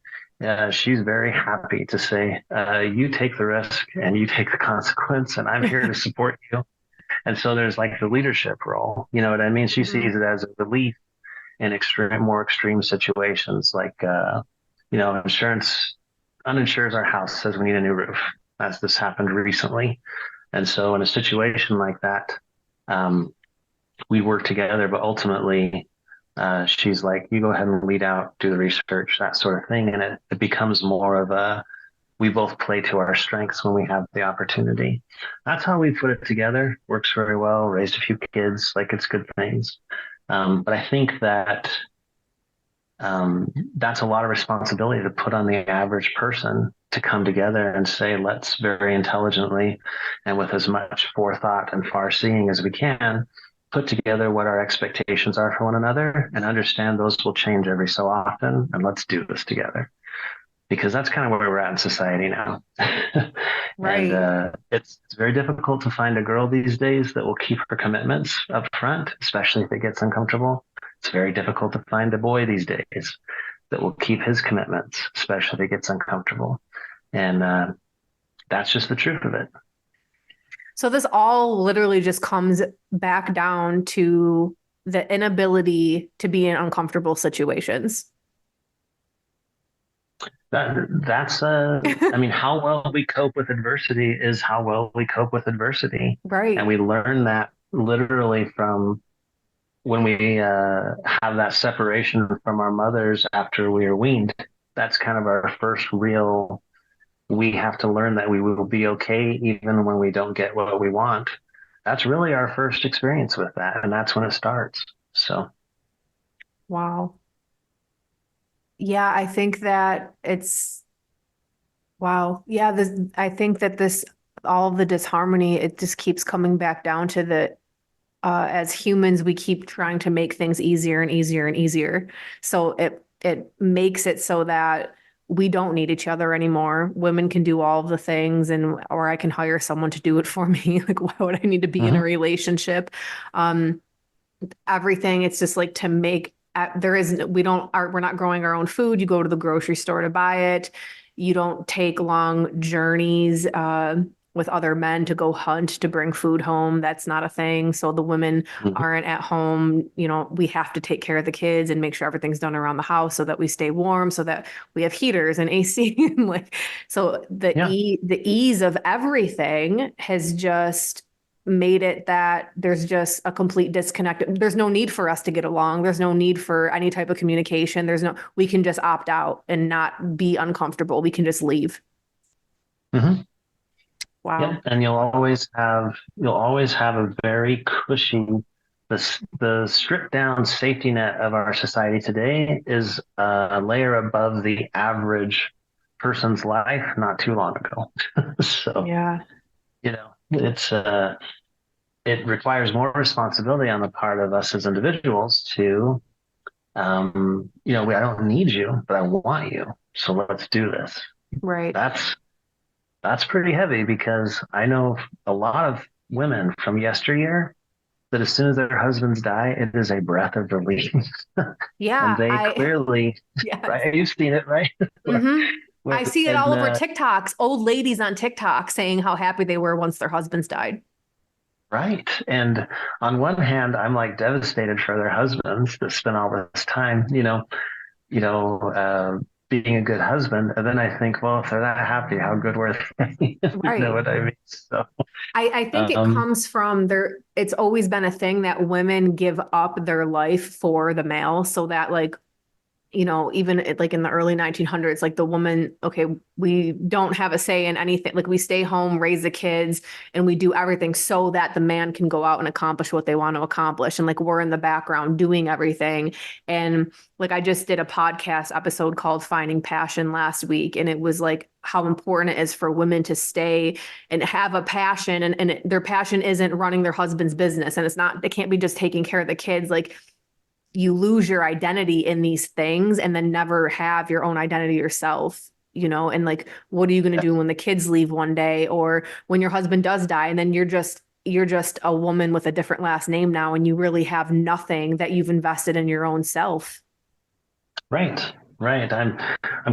she's very happy to say, you take the risk and you take the consequence, and I'm here to support you. And so there's like the leadership role. You know what I mean? She Hmm. sees it as a relief in more extreme situations, like, insurance uninsures our house, says we need a new roof, as this happened recently. And so in a situation like that, um, we work together, but ultimately, she's like, you go ahead and lead out, do the research, that sort of thing. And it becomes more of we both play to our strengths when we have the opportunity. That's how we put it together. Works very well, raised a few kids, like it's good things. But I think that that's a lot of responsibility to put on the average person to come together and say, let's very intelligently and with as much forethought and far seeing as we can, put together what our expectations are for one another and understand those will change every so often. And let's do this together, because that's kind of where we're at in society now. Right. And it's very difficult to find a girl these days that will keep her commitments up front, especially if it gets uncomfortable. It's very difficult to find a boy these days that will keep his commitments, especially if it gets uncomfortable. And that's just the truth of it. So this all literally just comes back down to the inability to be in uncomfortable situations. That's I mean, how well we cope with adversity is how well we cope with adversity. Right. And we learn that literally from when we have that separation from our mothers after we are weaned. That's kind of our first real, we have to learn that we will be okay even when we don't get what we want. That's really our first experience with that. And that's when it starts. So. Wow. Yeah, I think that wow. Yeah, I think that all of the disharmony, it just keeps coming back down to as humans, we keep trying to make things easier and easier and easier. So it makes it so that we don't need each other anymore. Women can do all of the things, or I can hire someone to do it for me. Like, why would I need to be in a relationship? Everything, it's just like to make, we're not growing our own food. You go to the grocery store to buy it. You don't take long journeys with other men to go hunt to bring food home. That's not a thing. So the women aren't at home. We have to take care of the kids and make sure everything's done around the house so that we stay warm, so that we have heaters and AC. So the ease of everything has just made it that there's just a complete disconnect. There's no need for us to get along. There's no need for any type of communication. We can just opt out and not be uncomfortable. We can just leave. Mm-hmm. Wow. Yep. And you'll always have a very cushy, the stripped down safety net of our society today is a layer above the average person's life not too long ago. So yeah, it requires more responsibility on the part of us as individuals to, I don't need you, but I want you. So let's do this. right. That's pretty heavy, because I know a lot of women from yesteryear that as soon as their husbands die, it is a breath of relief. Yeah. And they clearly, yes. right? You've seen it, right? Mm-hmm. I see it all over TikToks, old ladies on TikTok saying how happy they were once their husbands died. Right. And on one hand, I'm like devastated for their husbands that spend all this time, being a good husband. And then I think, well, if they're that happy, how good were they? Right. You know what I mean? So I think it comes from it's always been a thing that women give up their life for the male, so that even like in the early 1900s, like the woman, okay, we don't have a say in anything. Like we stay home, raise the kids, and we do everything so that the man can go out and accomplish what they want to accomplish. And like we're in the background doing everything. And like I just did a podcast episode called Finding Passion last week. And it was like how important it is for women to stay and have a passion. And their passion isn't running their husband's business. And it can't be just taking care of the kids. Like, you lose your identity in these things and then never have your own identity yourself, and like, what are you going to do when the kids leave one day, or when your husband does die, and then you're just a woman with a different last name now, and you really have nothing that you've invested in your own self. Right. I'm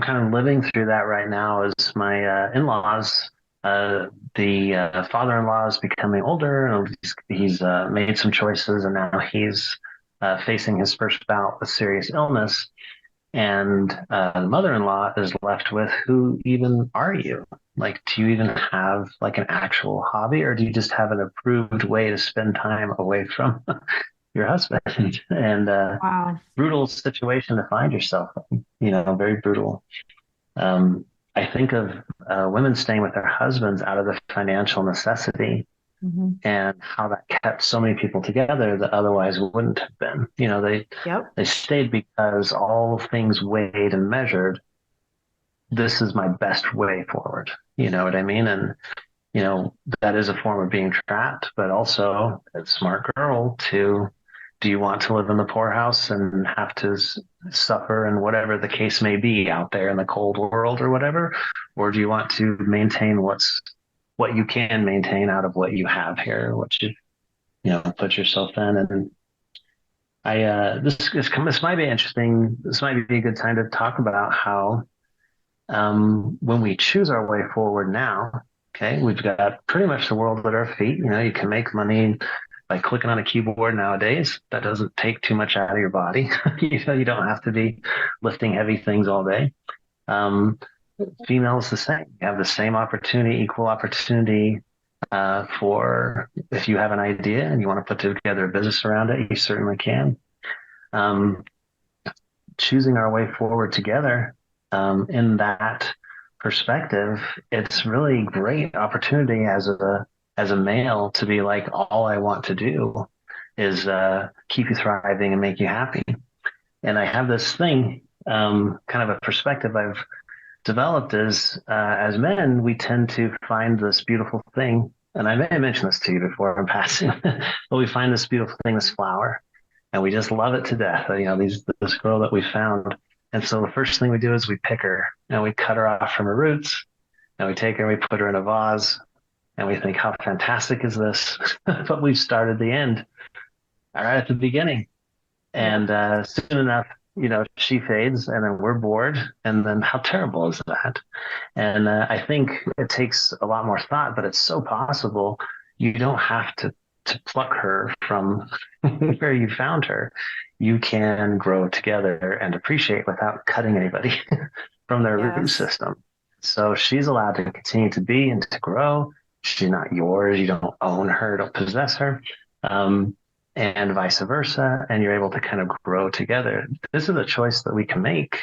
kind of living through that right now as my in-laws, the father-in-law is becoming older, and he's made some choices, and now he's facing his first bout with serious illness. And the mother-in-law is left with, who even are you? Like, do you even have like an actual hobby, or do you just have an approved way to spend time away from your husband? And Wow. brutal situation to find yourself in, very brutal. Um, I think of women staying with their husbands out of the financial necessity Mhm. and how that kept so many people together that otherwise wouldn't have been. Yep. They stayed because all things weighed and measured. This is my best way forward. You know what I mean? And that is a form of being trapped, but also a smart girl to, do you want to live in the poorhouse and have to suffer and whatever the case may be out there in the cold world or whatever? Or do you want to maintain what you can maintain out of what you have here, what you, put yourself in? And this might be interesting. This might be a good time to talk about how, when we choose our way forward now, okay, we've got pretty much the world at our feet. You can make money by clicking on a keyboard nowadays. That doesn't take too much out of your body. You don't have to be lifting heavy things all day. Um, Females the same. You have the same opportunity, equal opportunity. For if you have an idea and you want to put together a business around it, you certainly can. Um, Choosing our way forward together, in that perspective, it's really great opportunity as a male to be like, all I want to do is keep you thriving and make you happy. And I have this thing, kind of a perspective I've developed is, as men, we tend to find this beautiful thing. And I may have mentioned this to you before in passing, but we find this beautiful thing, this flower, and we just love it to death. This girl that we found. And so the first thing we do is we pick her and we cut her off from her roots, and we take her and we put her in a vase, and we think, how fantastic is this? But we've started the end right at the beginning. Yep. And soon enough, she fades, and then we're bored. And then how terrible is that? And I think it takes a lot more thought, but it's so possible. You don't have to pluck her from where you found her. You can grow together and appreciate without cutting anybody from their root Yes. system. So she's allowed to continue to be and to grow. She's not yours. You don't own her, don't possess her. And vice versa. And you're able to kind of grow together. This is a choice that we can make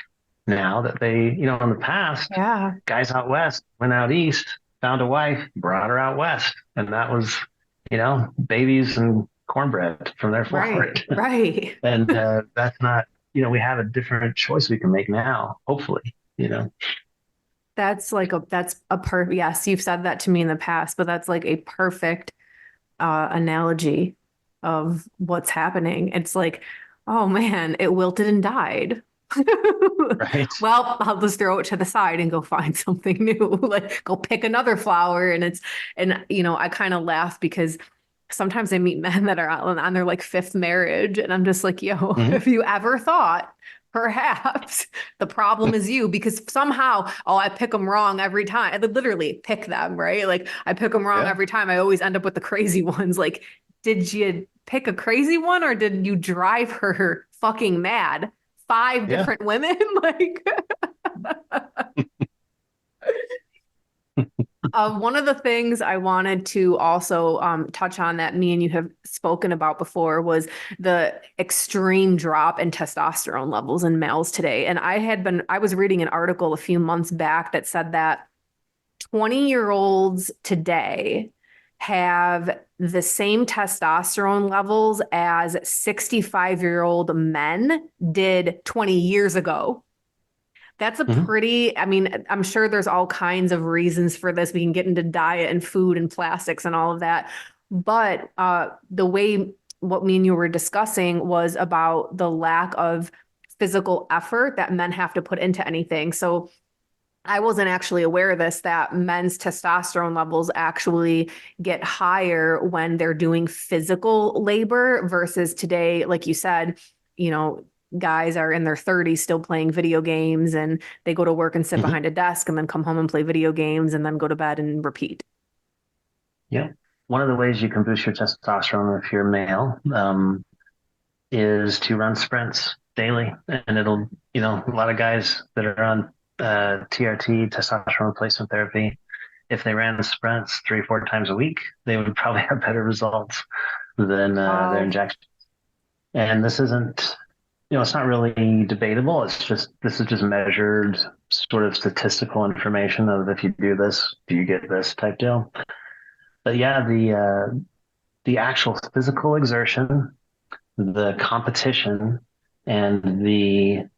now that in the past, Yeah. guys out west went out east, found a wife, brought her out west. And that was, babies and cornbread from there Right. forward. Right. And that's not, we have a different choice we can make now, hopefully. That's a perfect, yes, you've said that to me in the past, but that's like a perfect analogy of what's happening. It's like, oh man, it wilted and died. Right. Well, I'll just throw it to the side and go find something new. Like go pick another flower. And I kind of laugh because sometimes I meet men that are on their like fifth marriage, and I'm just like, yo, Hmm. have you ever thought perhaps the problem is you? Because somehow, oh, I pick them wrong every time. I literally pick them, right? Like I pick them wrong Yeah. every time. I always end up with the crazy ones. Like, did you pick a crazy one, or did you drive her fucking mad? Five Yeah. different women? Like, one of the things I wanted to also touch on that me and you have spoken about before was the extreme drop in testosterone levels in males today. And I was reading an article a few months back that said that 20-year-olds today have the same testosterone levels as 65-year-old men did 20 years ago. That's Hmm. I mean, I'm sure there's all kinds of reasons for this. We can get into diet and food and plastics and all of that. But the way what me and you were discussing was about the lack of physical effort that men have to put into anything. So I wasn't actually aware of this, that men's testosterone levels actually get higher when they're doing physical labor versus today, like you said, you know, guys are in their 30s still playing video games, and they go to work and sit Hmm. behind a desk and then come home and play video games and then go to bed and repeat. Yeah. One of the ways you can boost your testosterone if you're male, is to run sprints daily. And it'll, a lot of guys that are on TRT, testosterone replacement therapy, if they ran sprints 3 or 4 times a week, they would probably have better results than their Wow. injection. And this isn't, it's not really debatable. This is just measured sort of statistical information of if you do this, do you get this type deal. But yeah, the actual physical exertion, the competition, and the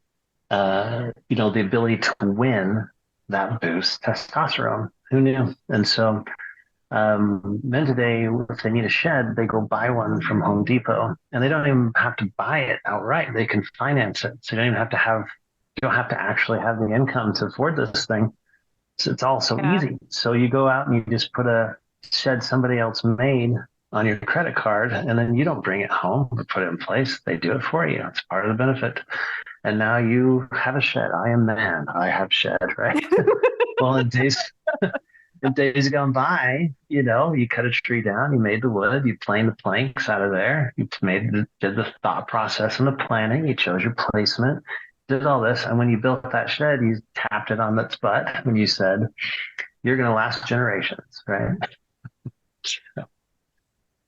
ability to win, that boosts testosterone. Who knew? And so men today, if they need a shed, they go buy one from Home Depot, and they don't even have to buy it outright. They can finance it, so you don't have to actually have the income to afford this thing. So it's all so Yeah. easy. So you go out and you just put a shed somebody else made on your credit card, and then you don't bring it home or put it in place. They do it for you. It's part of the benefit. And now you have a shed. I am man. I have shed, right? Well, in days gone by, you cut a tree down, you made the wood, you planed the planks out of there, did the thought process and the planning, you chose your placement, did all this. And when you built that shed, you tapped it on its butt when you said, you're going to last generations, right?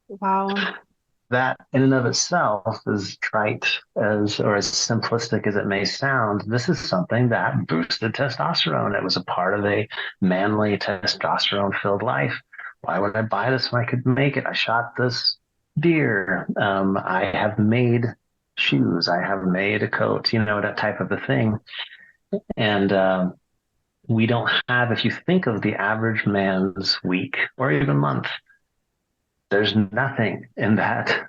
Wow. That in and of itself, as trite or as simplistic as it may sound, this is something that boosted testosterone. It was a part of a manly testosterone filled life. Why would I buy this when I could make it? I shot this deer. I have made shoes. I have made a coat, that type of a thing. And we don't have, if you think of the average man's week or even month, there's nothing in that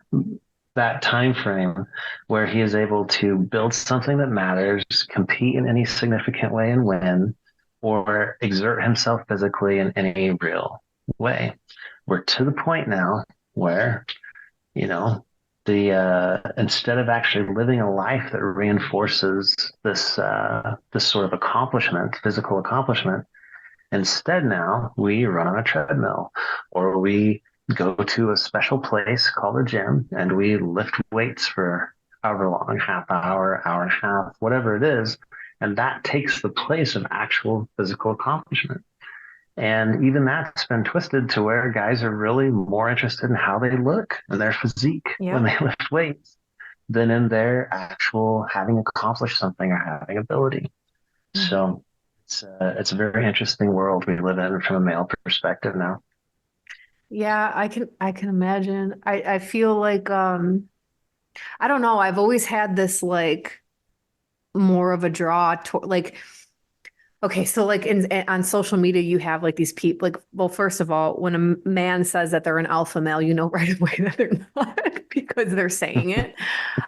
time frame where he is able to build something that matters, compete in any significant way and win, or exert himself physically in any real way. We're to the point now where, instead of actually living a life that reinforces this sort of accomplishment, physical accomplishment, instead now we run on a treadmill, or we go to a special place called a gym and we lift weights for however long, half hour, hour and a half, whatever it is. And that takes the place of actual physical accomplishment. And even that's been twisted to where guys are really more interested in how they look and their physique when they lift weights than in their actual having accomplished something or having ability. Mm-hmm. So it's a very interesting world we live in from a male perspective now. Yeah, I can imagine. I feel like I don't know, I've always had this like more of a draw to like okay, so like on social media you have like these people like well first of all, when a man says that they're an alpha male, you know right away that they're not because they're saying it.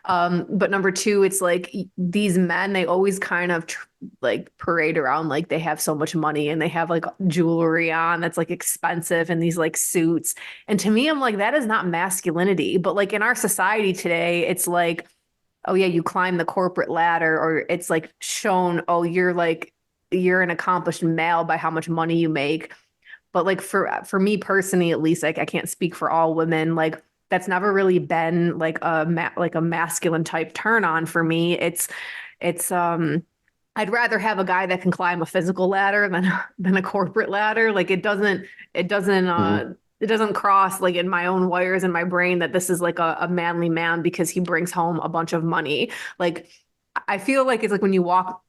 But number two, it's like these men, they always kind of like parade around like they have so much money and they have like jewelry on that's like expensive and these like suits. And to me, I'm like, that is not masculinity. But like in our society today, it's like, oh yeah, you climb the corporate ladder, or it's like shown, oh, you're an accomplished male by how much money you make. But like for me personally, at least, like I can't speak for all women, like that's never really been like a masculine type turn on for me. It's I'd rather have a guy that can climb a physical ladder than a corporate ladder. Like it doesn't Mm-hmm. it doesn't cross like in my own wires in my brain that this is like a manly man because he brings home a bunch of money. Like I feel like it's like when you walk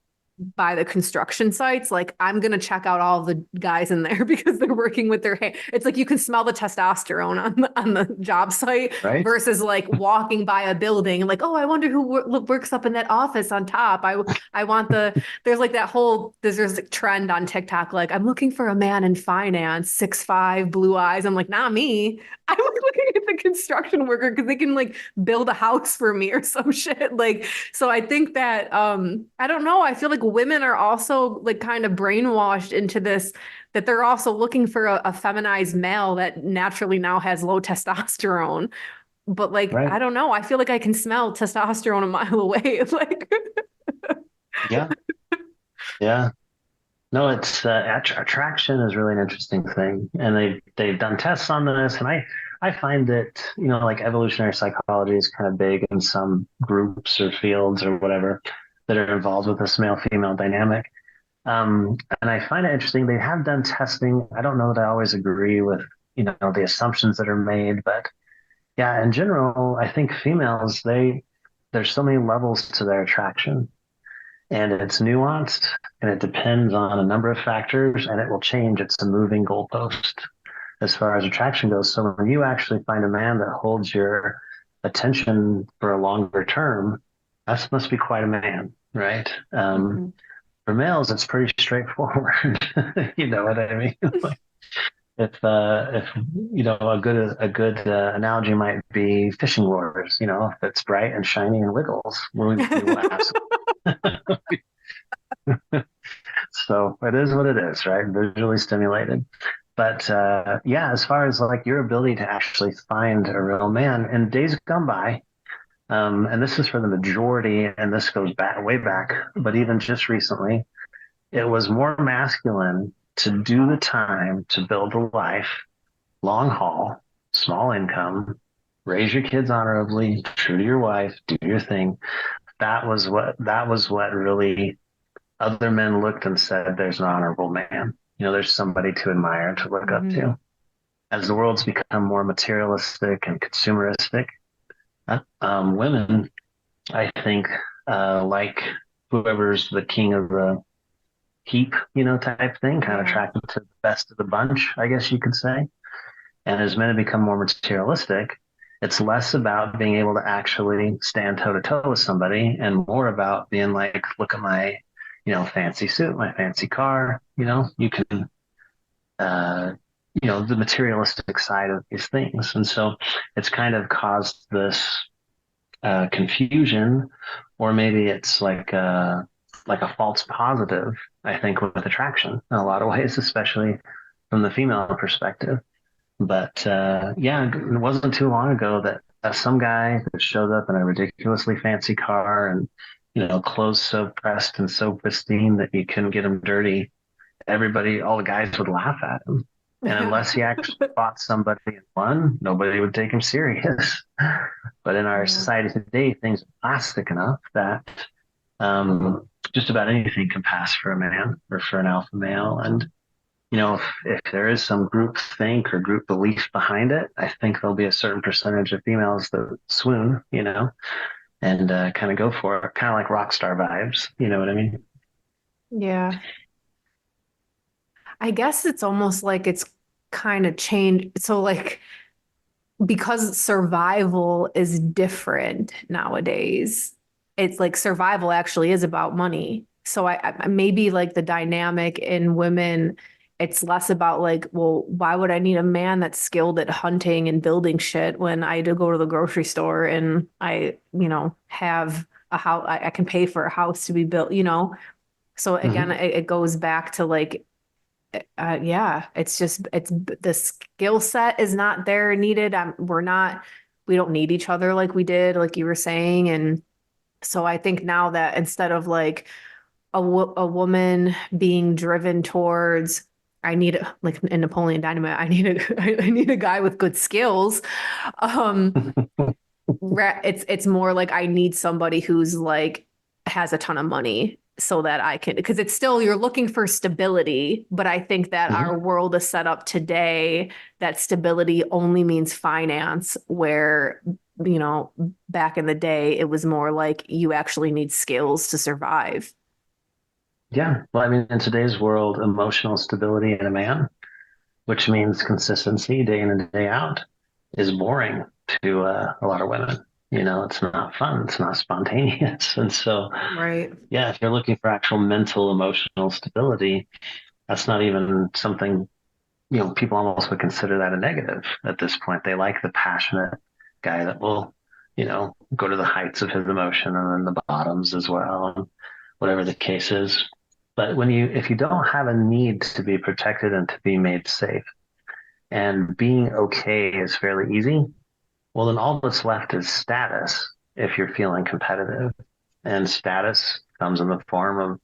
by the construction sites, like I'm gonna check out all the guys in there because they're working with their hand. It's like you can smell the testosterone on the job site, Right. versus like walking by a building and like, oh, I wonder who works up in that office on top. I want there's like that whole there's a trend on TikTok, like I'm looking for a man in finance, 6'5", blue eyes. I'm like, not me. I'm looking at the construction worker because they can like build a house for me or some shit. Like, so I think that I don't know. I feel like women are also like kind of brainwashed into this, that they're also looking for a feminized male that naturally now has low testosterone. But like, Right. I don't know. I feel like I can smell testosterone a mile away. Like, Yeah. Yeah. No, it's attraction is really an interesting thing, and they've done tests on this, and I find that, like evolutionary psychology is kind of big in some groups or fields or whatever that are involved with this male-female dynamic. And I find it interesting. They have done testing. I don't know that I always agree with, the assumptions that are made, but yeah, in general, I think females, there's so many levels to their attraction, and it's nuanced and it depends on a number of factors and it will change. It's a moving goalpost as far as attraction goes. So when you actually find a man that holds your attention for a longer term, that must be quite a man, right? For males, it's pretty straightforward. You know what I mean? Like, if a good analogy might be fishing lures. If it's bright and shiny and wiggles, we will absolutely. So it is what it is, right? Visually stimulated. But yeah, as far as like your ability to actually find a real man in days gone by, and this is for the majority, and this goes back way back, but even just recently, it was more masculine to do the time to build a life, long haul, small income, raise your kids honorably, true to your wife, do your thing. That was what really other men looked and said, there's an honorable man. There's somebody to admire, to look up to. As the world's become more materialistic and consumeristic, women, I think, like whoever's the king of the heap, type thing, kind of attracted to the best of the bunch, I guess you could say. And as men have become more materialistic, it's less about being able to actually stand toe to toe with somebody and more about being like, look at my, fancy suit, my fancy car, you can, the materialistic side of these things. And so it's kind of caused this confusion, or maybe it's like a false positive, I think, with attraction in a lot of ways, especially from the female perspective. But yeah, it wasn't too long ago that some guy that showed up in a ridiculously fancy car and, clothes so pressed and so pristine that you couldn't get him dirty, all the guys would laugh at him. And unless he actually fought somebody and won, nobody would take him serious. But in our society today, things are plastic enough that just about anything can pass for a man or for an alpha male. And, if there is some group think or group belief behind it, I think there'll be a certain percentage of females that swoon, and kind of go for it, kind of like rock star vibes. You know what I mean? Yeah. I guess it's almost like it's kind of changed. So like, because survival is different nowadays, it's like survival actually is about money. So I maybe like the dynamic in women, it's less about like, well, why would I need a man that's skilled at hunting and building shit when I do go to the grocery store and I, have a house, I can pay for a house to be built, So again, it goes back to like, yeah, it's the skill set is not there needed. We don't need each other like we did, like you were saying. And so I think now that instead of like a woman being driven towards, I need like in Napoleon Dynamite, I need a guy with good skills. It's more like I need somebody who's like has a ton of money so that I can, because it's still, you're looking for stability, but I think that our world is set up today that stability only means finance, where, back in the day, it was more like you actually need skills to survive. Yeah. Well, I mean, in today's world, emotional stability in a man, which means consistency day in and day out, is boring to a lot of women. It's not fun. It's not spontaneous. And so, Right. yeah, if you're looking for actual mental, emotional stability, that's not even something, people almost would consider that a negative at this point. They like the passionate guy that will, go to the heights of his emotion and then the bottoms as well, and whatever the case is. But if you don't have a need to be protected and to be made safe, and being okay is fairly easy, well, then all that's left is status if you're feeling competitive. And status comes in the form of,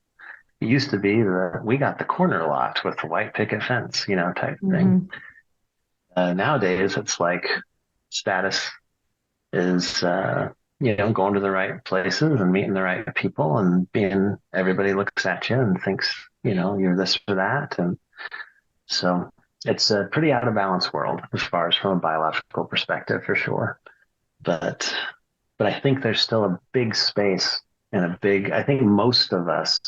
it used to be we got the corner lot with the white picket fence, type thing. Nowadays, it's like status is, going to the right places and meeting the right people and being, everybody looks at you and thinks, you're this or that. And so it's a pretty out of balance world as far as from a biological perspective, for sure. But I think there's still a big space and I think most of us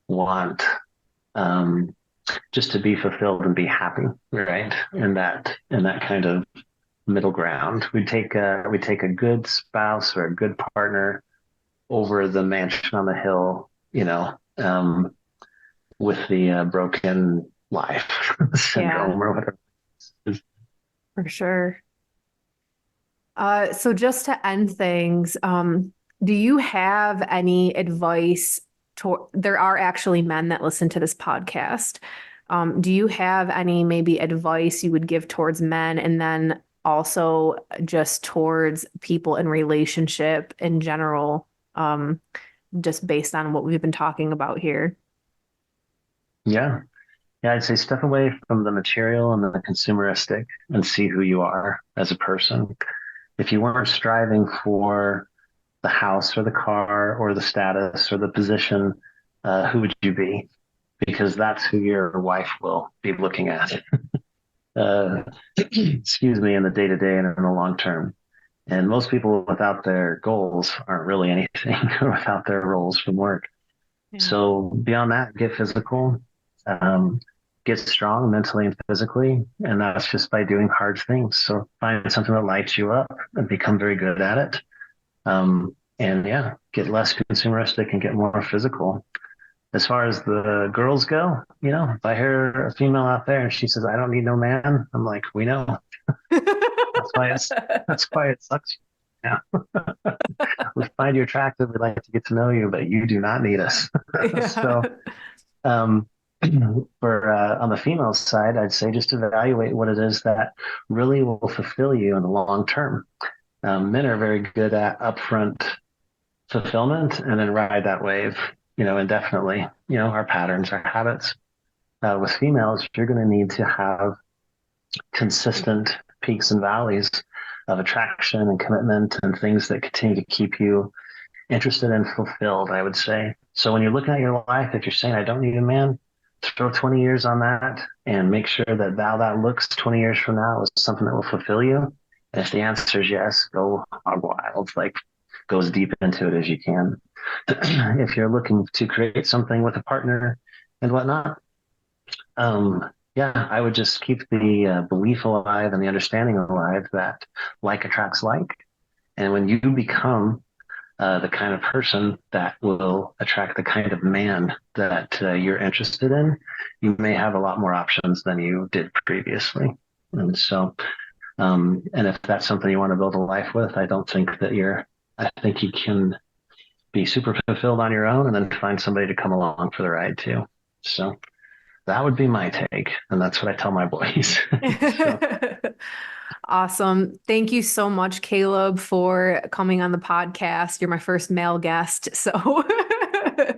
want just to be fulfilled and be happy, right? In that kind of middle ground. We take a good spouse or a good partner over the mansion on the hill, with the broken life syndrome or whatever. For sure. So just to end things, do you have any advice there are actually men that listen to this podcast. Do you have any maybe advice you would give towards men, and then also just towards people in relationship in general, just based on what we've been talking about here? Yeah. I'd say step away from the material and the consumeristic and see who you are as a person. If you weren't striving for the house or the car or the status or the position, who would you be? Because that's who your wife will be looking at. Excuse me, in the day-to-day and in the long term. And most people without their goals aren't really anything without their roles from work. Yeah. So beyond that, get physical, get strong mentally and physically. And that's just by doing hard things. So find something that lights you up and become very good at it. And yeah, get less consumeristic and get more physical. As far as the girls go, if I hear a female out there and she says, I don't need no man, I'm like, we know. That's why it sucks. Yeah. We find you attractive. We'd like to get to know you, but you do not need us. Yeah. So, for on the female side, I'd say just evaluate what it is that really will fulfill you in the long term. Men are very good at upfront fulfillment and then ride that wave, indefinitely, our patterns, our habits. With females, you're going to need to have consistent peaks and valleys of attraction and commitment and things that continue to keep you interested and fulfilled, I would say. So when you're looking at your life, if you're saying, I don't need a man, throw 20 years on that and make sure that that looks 20 years from now is something that will fulfill you. And if the answer is yes, go hog wild, go as deep into it as you can. If you're looking to create something with a partner and whatnot, I would just keep the belief alive and the understanding alive that like attracts like. And when you become the kind of person that will attract the kind of man that you're interested in, you may have a lot more options than you did previously. And so, and if that's something you want to build a life with, I think you can be super fulfilled on your own and then find somebody to come along for the ride too. So that would be my take. And that's what I tell my boys. Awesome. Thank you so much, Caleb, for coming on the podcast. You're my first male guest. So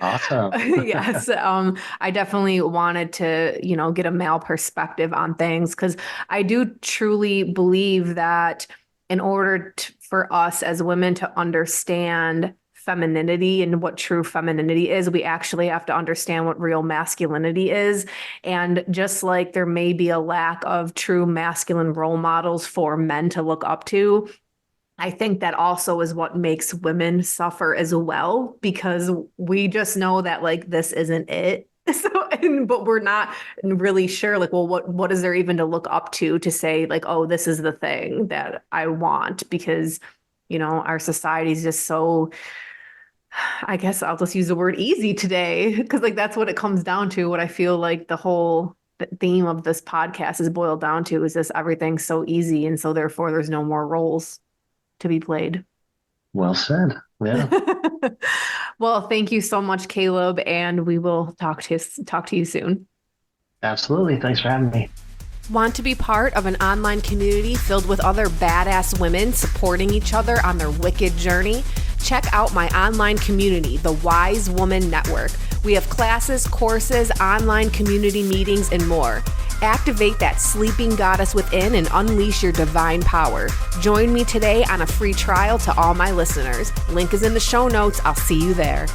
awesome. Yes. I definitely wanted to, get a male perspective on things, because I do truly believe that in order for us as women to understand femininity and what true femininity is, we actually have to understand what real masculinity is. And just like there may be a lack of true masculine role models for men to look up to, I think that also is what makes women suffer as well, because we just know that this isn't it. So, but we're not really sure, what is there even to look up to say oh, this is the thing that I want, because, our society is just so, I guess I'll just use the word easy today, because that's what it comes down to. What I feel like the whole theme of this podcast is boiled down to is this: everything's so easy. And so therefore there's no more roles to be played. Well said. Yeah. Well, thank you so much, Caleb. And we will talk to you soon. Absolutely. Thanks for having me. Want to be part of an online community filled with other badass women supporting each other on their wicked journey? Check out my online community, the Wise Woman Network. We have classes, courses, online community meetings, and more. Activate that sleeping goddess within and unleash your divine power. Join me today on a free trial to all my listeners. Link is in the show notes. I'll see you there.